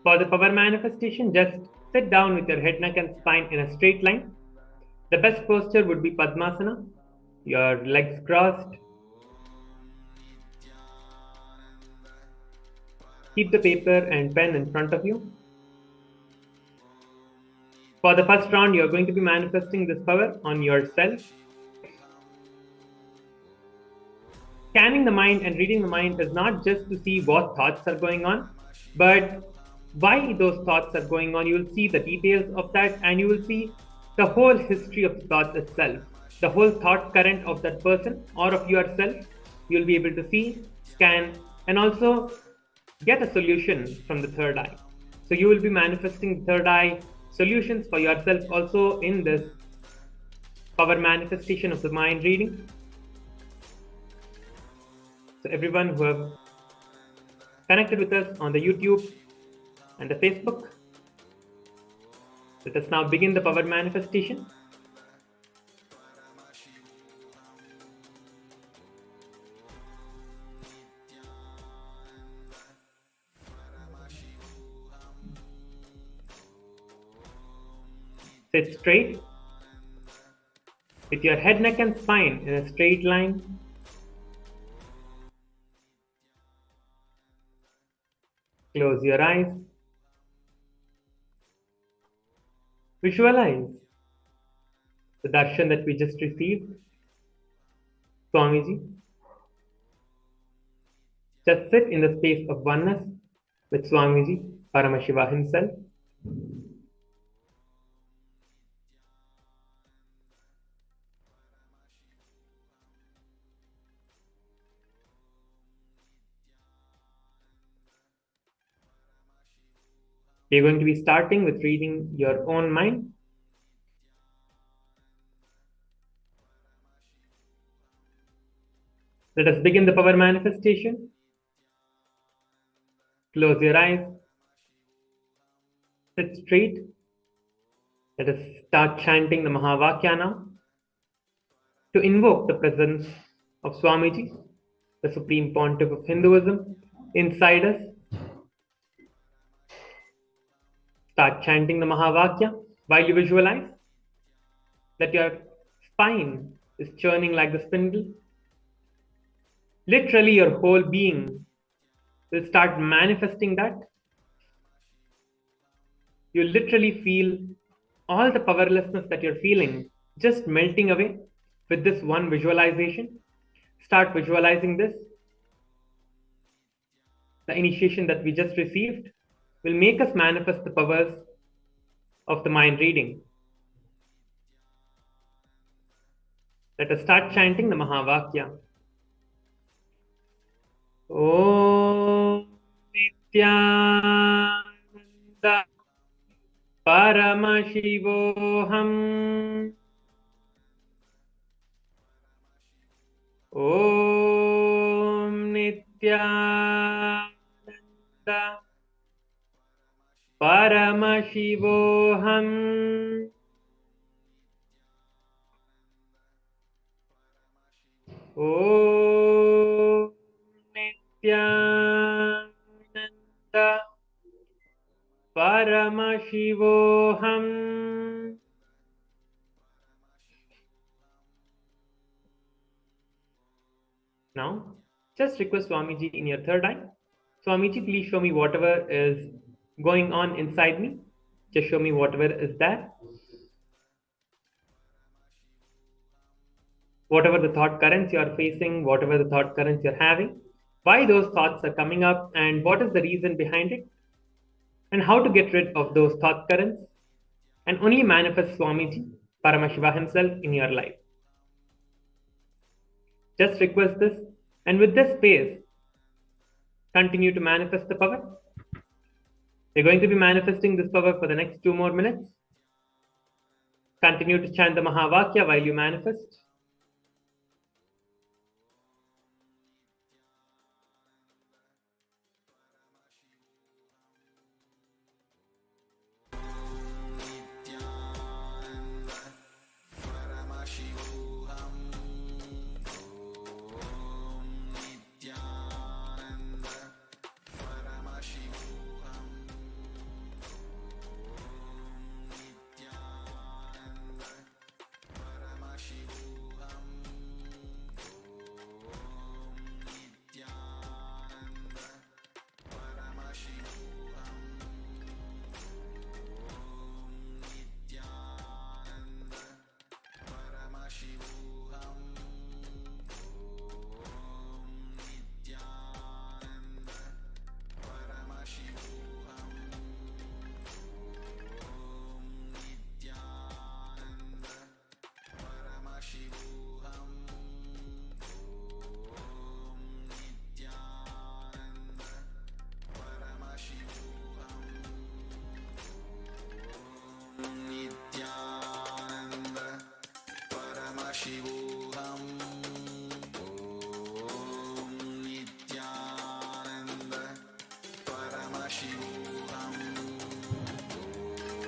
For the power manifestation, just sit down with your head, neck and spine in a straight line. The best posture would be Padmasana, your legs crossed. Keep the paper and pen in front of you. For the first round, you are going to be manifesting this power on yourself. Scanning the mind and reading the mind is not just to see what thoughts are going on, but why those thoughts are going on. You will see the details of that, and you will see the whole history of the thoughts itself, the whole thought current of that person or of yourself. You will be able to see, scan, and also get a solution from the third eye. So you will be manifesting third eye solutions for yourself also in this power manifestation of the mind reading. So everyone who have connected with us on the YouTube and the Facebook, let us now begin the power manifestation. Sit straight with your head, neck and spine in a straight line. Close your eyes. Visualize the darshan that we just received. Swamiji. Just sit in the space of oneness with Swamiji, Paramashiva himself. We're going to be starting with reading your own mind. Let us begin the power manifestation. Close your eyes. Sit straight. Let us start chanting the Mahavakya now to invoke the presence of Swamiji, the Supreme Pontiff of Hinduism, inside us. Start chanting the Mahavakya while you visualize that your spine is churning like the spindle. Literally, your whole being will start manifesting that. You literally feel all the powerlessness that you're feeling just melting away with this one visualization. Start visualizing this. The initiation that we just received will make us manifest the powers of the mind reading. Let us start chanting the Mahavakya. Om Nithyananda Paramashivam. Om Nithyananda Paramashivoham. Om Nithyananda Paramashivoham. Now, just request Swamiji in your third eye. Swamiji, please show me whatever is going on inside me. Just show me whatever is there. Whatever the thought currents you are facing, whatever the thought currents you're having, why those thoughts are coming up, and what is the reason behind it, and how to get rid of those thought currents, and only manifest Swamiji, Paramashiva himself in your life. Just request this, and with this space, continue to manifest the power. We're going to be manifesting this power for the next 2 more minutes. Continue to chant the Mahavakya while you manifest.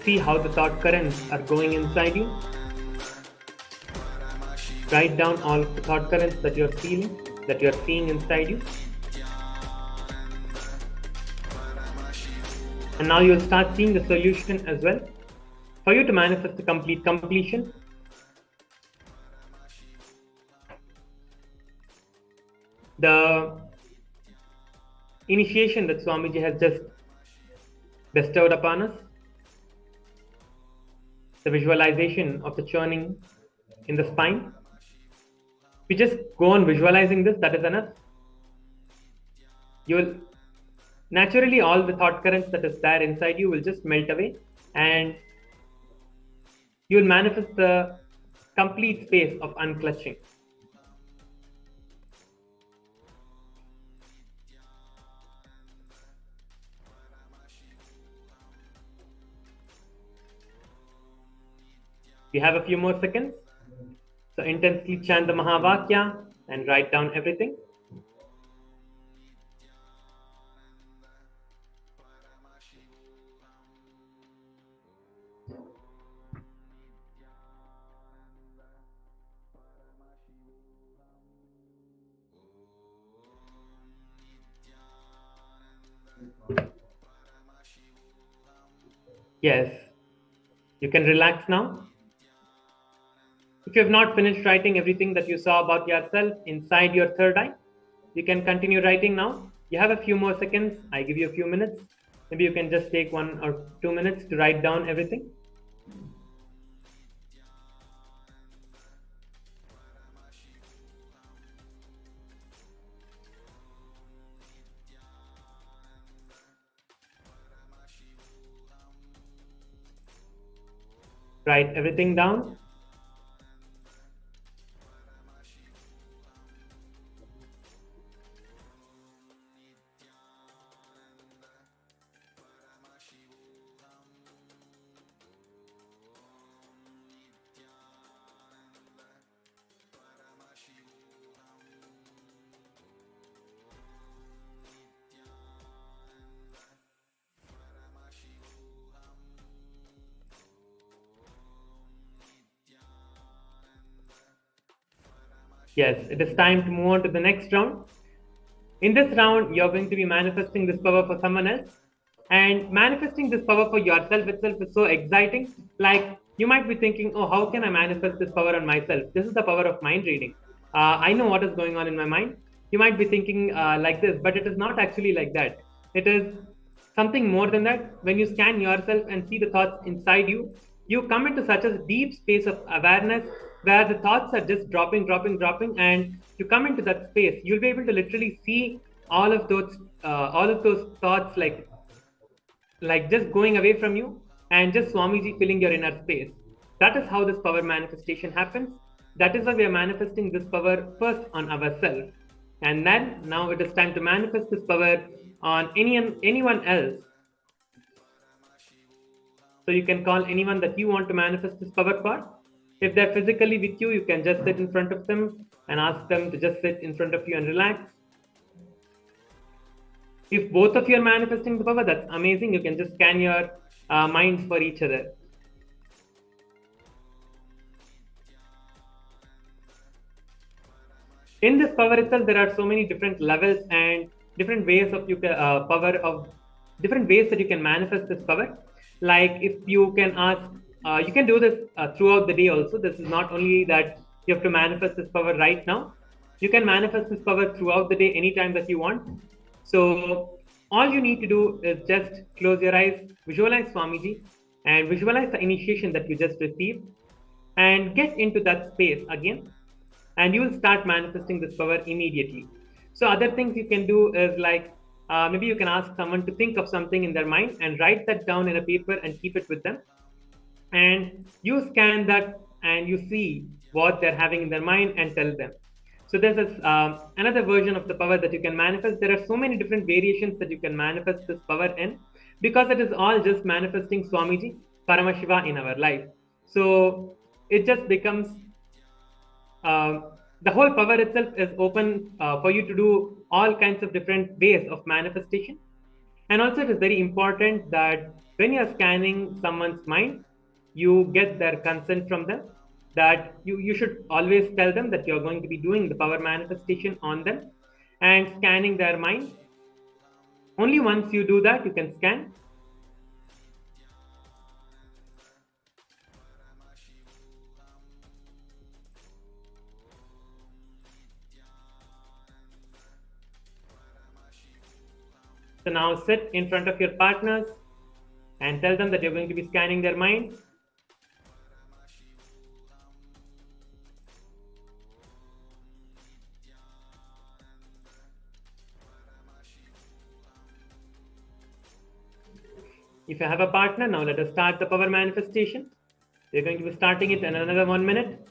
See how the thought currents are going inside you. Write down all of the thought currents that you're feeling, that you're seeing inside you. And now you'll start seeing the solution as well. For you to manifest the complete completion, the initiation that Swamiji has just bestowed upon us, the visualization of the churning in the spine. We just go on visualizing this, that is enough. You will naturally, all the thought currents that is there inside you will just melt away, and you will manifest the complete space of unclutching. We have a few more seconds. So intensely chant the Mahavakya and write down everything. Yes, you can relax now. If you have not finished writing everything that you saw about yourself inside your third eye, you can continue writing now. You have a few more seconds. I give you a few minutes. Maybe you can just take 1 or 2 minutes to write down everything. Write everything down. Yes, it is time to move on to the next round. In this round, you're going to be manifesting this power for someone else. And manifesting this power for yourself itself is so exciting. Like, you might be thinking, oh, how can I manifest this power on myself? This is the power of mind reading. I know what is going on in my mind. You might be thinking like this, but it is not actually like that. It is something more than that. When you scan yourself and see the thoughts inside you, you come into such a deep space of awareness where the thoughts are just dropping, and you come into that space. You'll be able to literally see all of those thoughts like just going away from you, and just Swamiji filling your inner space. That is how this power manifestation happens. That is why we are manifesting this power first on ourselves. And then now it is time to manifest this power on anyone else. So you can call anyone that you want to manifest this power for. If they're physically with you, you can just sit in front of them and ask them to just sit in front of you and relax. If both of you are manifesting the power, that's amazing. You can just scan your minds for each other. In this power itself, there are so many different levels and different ways of different ways that you can manifest this power. Like, if you can ask, you can do this throughout the day also. This is not only that you have to manifest this power right now. You can manifest this power throughout the day, anytime that you want. So all you need to do is just close your eyes, visualize Swamiji, and visualize the initiation that you just received, and get into that space again, and you will start manifesting this power immediately. So other things you can do is like, maybe you can ask someone to think of something in their mind and write that down in a paper and keep it with them. And you scan that and you see what they're having in their mind and tell them. So there's another version of the power that you can manifest. There are so many different variations that you can manifest this power in, because it is all just manifesting Swamiji, Paramashiva in our life. So it just becomes, the whole power itself is open for you to do all kinds of different ways of manifestation. And also it is very important that when you're scanning someone's mind, you get their consent from them, that you should always tell them that you're going to be doing the power manifestation on them and scanning their mind. Only once you do that, you can scan. So now sit in front of your partners and tell them that you're going to be scanning their mind. If you have a partner, now let us start the power manifestation. We're going to be starting it in another 1 minute.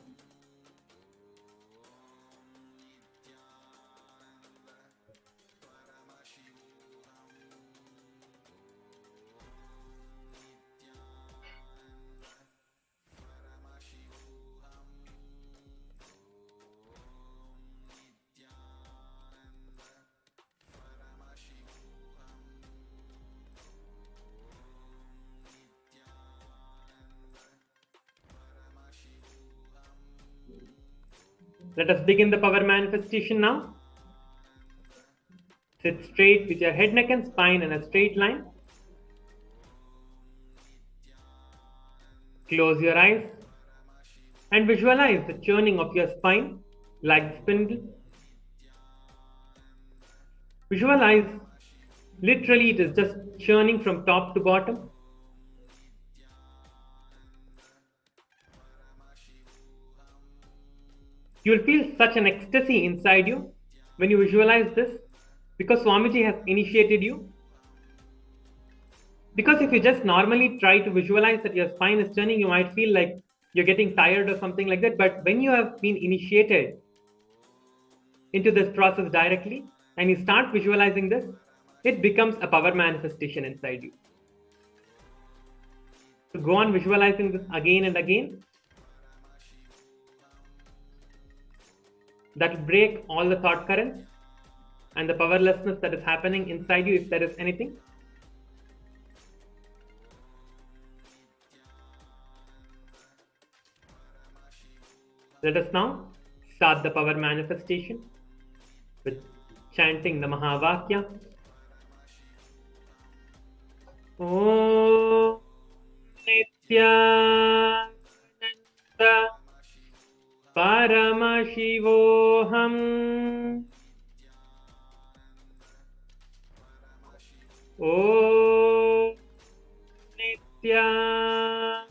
Let us begin the power manifestation now. Sit straight with your head, neck and spine in a straight line. Close your eyes and visualize the churning of your spine like the spindle. Visualize, literally it is just churning from top to bottom. You will feel such an ecstasy inside you when you visualize this, because Swamiji has initiated you. Because if you just normally try to visualize that your spine is turning, you might feel like you're getting tired or something like that. But when you have been initiated into this process directly and you start visualizing this, it becomes a power manifestation inside you. So go on visualizing this again and again. That will break all the thought currents and the powerlessness that is happening inside you, if there is anything. Let us now start the power manifestation with chanting the Mahavakya. Om Nithyananda Paramashivoham. Om Nithyananda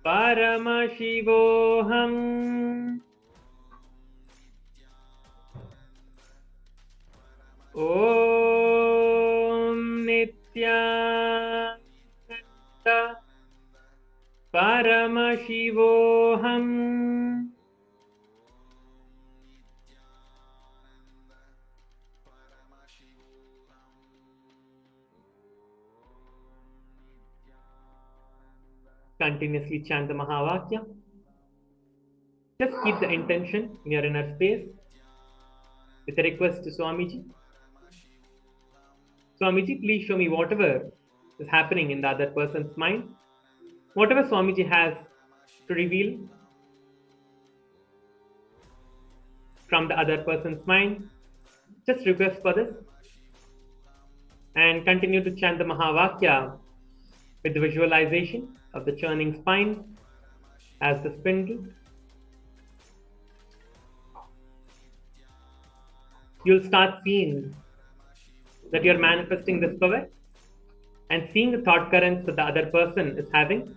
Paramashivoham. Om Nithyananda Paramashivoham. Continuously chant the Mahavakya. Just keep the intention in your inner space with a request to Swamiji. Swamiji, please show me whatever is happening in the other person's mind. Whatever Swamiji has to reveal from the other person's mind, just request for this. And continue to chant the Mahavakya with the visualization of the churning spine as the spindle. You'll start seeing that you're manifesting this power and seeing the thought currents that the other person is having.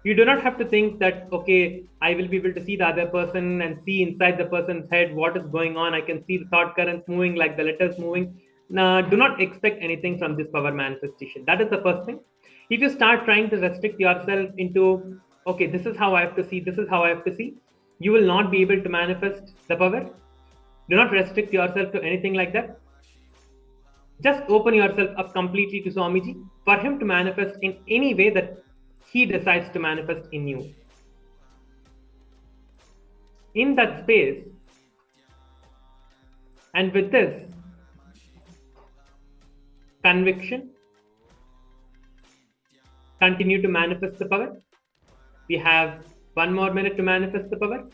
You do not have to think that, okay, I will be able to see the other person and see inside the person's head what is going on. I can see the thought currents moving like the letters moving. Now, do not expect anything from this power manifestation. That is the first thing. If you start trying to restrict yourself into, okay, this is how I have to see, this is how I have to see, you will not be able to manifest the power. Do not restrict yourself to anything like that. Just open yourself up completely to Swamiji for him to manifest in any way that he decides to manifest in you. In that space, and with this conviction, continue to manifest the power. We have 1 more minute to manifest the power.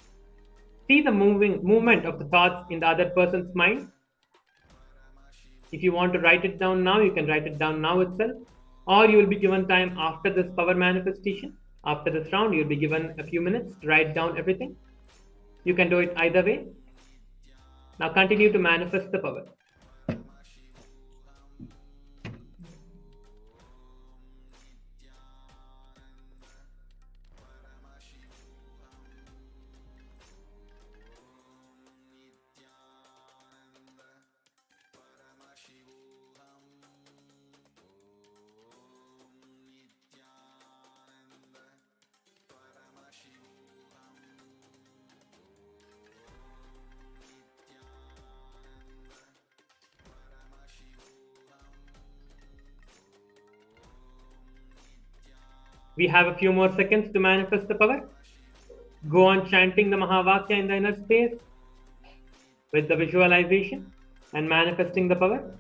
See the movement of the thoughts in the other person's mind. If you want to write it down now, you can write it down now itself, or you will be given time after this power manifestation. After this round, you will be given a few minutes to write down everything. You can do it either way. Now continue to manifest the power. We have a few more seconds to manifest the power. Go on chanting the Mahavakya in the inner space with the visualization and manifesting the power.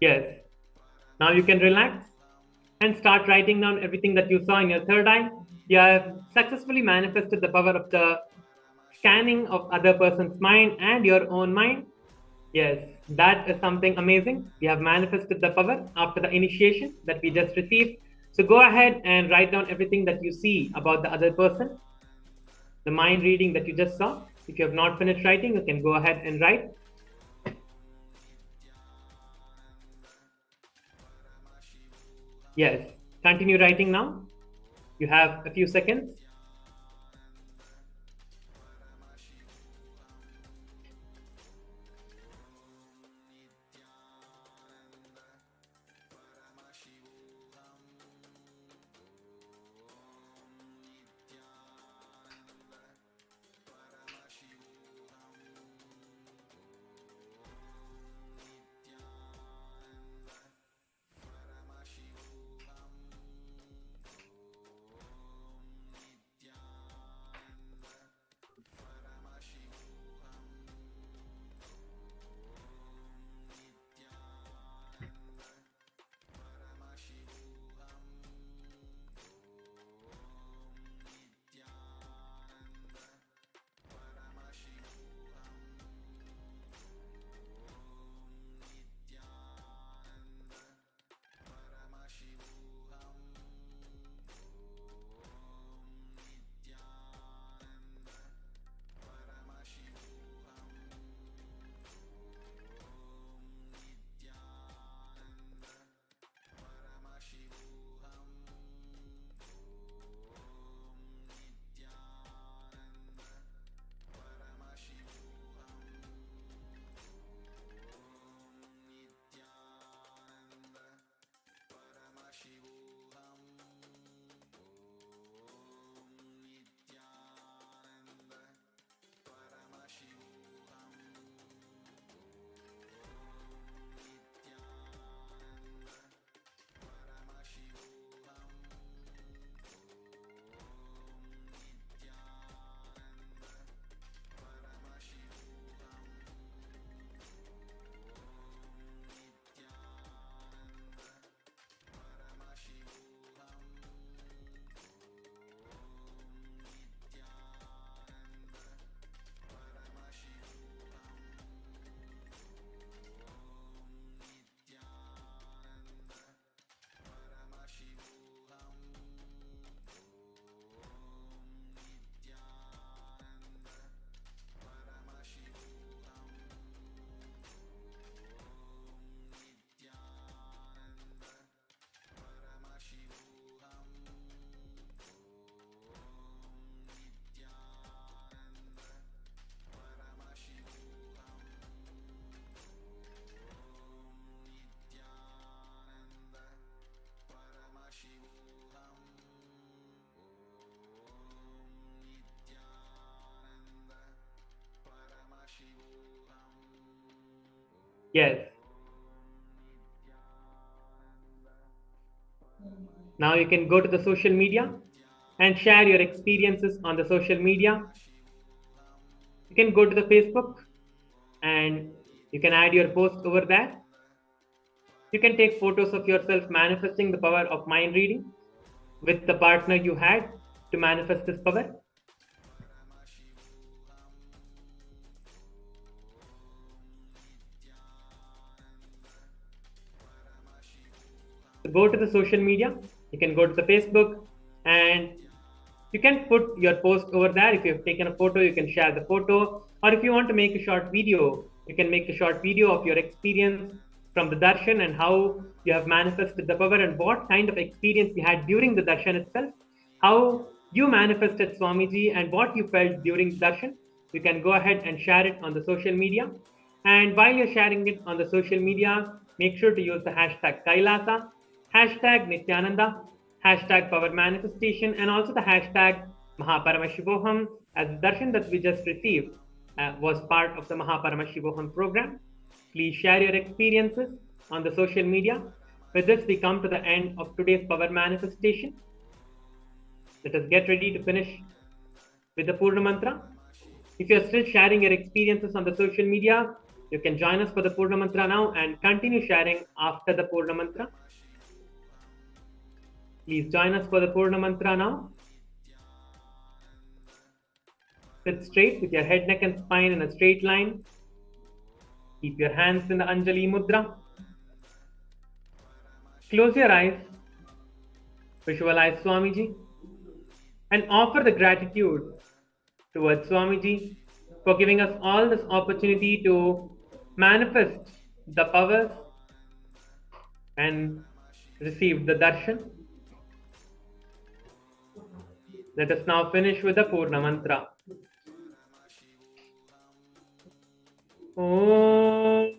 Yes. Now you can relax and start writing down everything that you saw in your third eye. You have successfully manifested the power of the scanning of other person's mind and your own mind. Yes, that is something amazing. We have manifested the power after the initiation that we just received. So go ahead and write down everything that you see about the other person, the mind reading that you just saw. If you have not finished writing, you can go ahead and write. Yes, continue writing now. You have a few seconds. Yes. Now you can go to the social media and share your experiences on the social media. You can go to the Facebook and you can add your post over there. You can take photos of yourself manifesting the power of mind reading with the partner you had to manifest this power. So go to the social media. You can go to the Facebook and you can put your post over there. If you've taken a photo, you can share the photo. Or if you want to make a short video, you can make a short video of your experience from the darshan and how you have manifested the power and what kind of experience you had during the darshan itself, how you manifested Swamiji and what you felt during the darshan. You can go ahead and share it on the social media. And while you're sharing it on the social media, make sure to use the hashtag Kailasa, hashtag Nithyananda, hashtag power manifestation, and also the hashtag Paramashivam, as the darshan that we just received was part of the Paramashivam program. Please share your experiences on the social media. With this, we come to the end of today's power manifestation. Let us get ready to finish with the Purna Mantra. If you're still sharing your experiences on the social media, you can join us for the Purna Mantra now and continue sharing after the Purna Mantra. Please join us for the Purna Mantra now. Sit straight with your head, neck and spine in a straight line. Keep your hands in the Anjali Mudra. Close your eyes. Visualize Swamiji and offer the gratitude towards Swamiji for giving us all this opportunity to manifest the powers and receive the darshan. Let us now finish with the Purna mantra. Om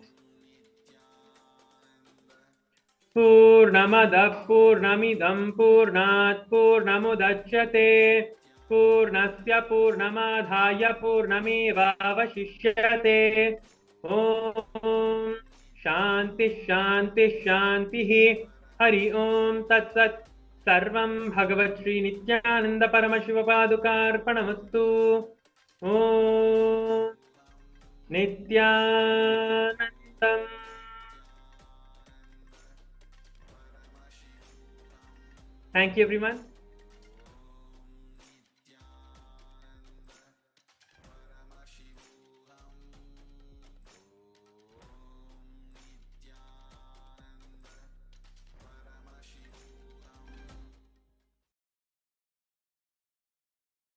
Purnamada Purnamidam Purnat Purnamudachyate Purnasya Purnamadhaya Purnameva Avashishyate. Om Shanti Shanti Shanti Hari Om Tat Sat. Sarvam Bhagavat Shri Nithyananda Paramashiva Padukarpanamastu. Om Nithyanandam. Thank you, everyone.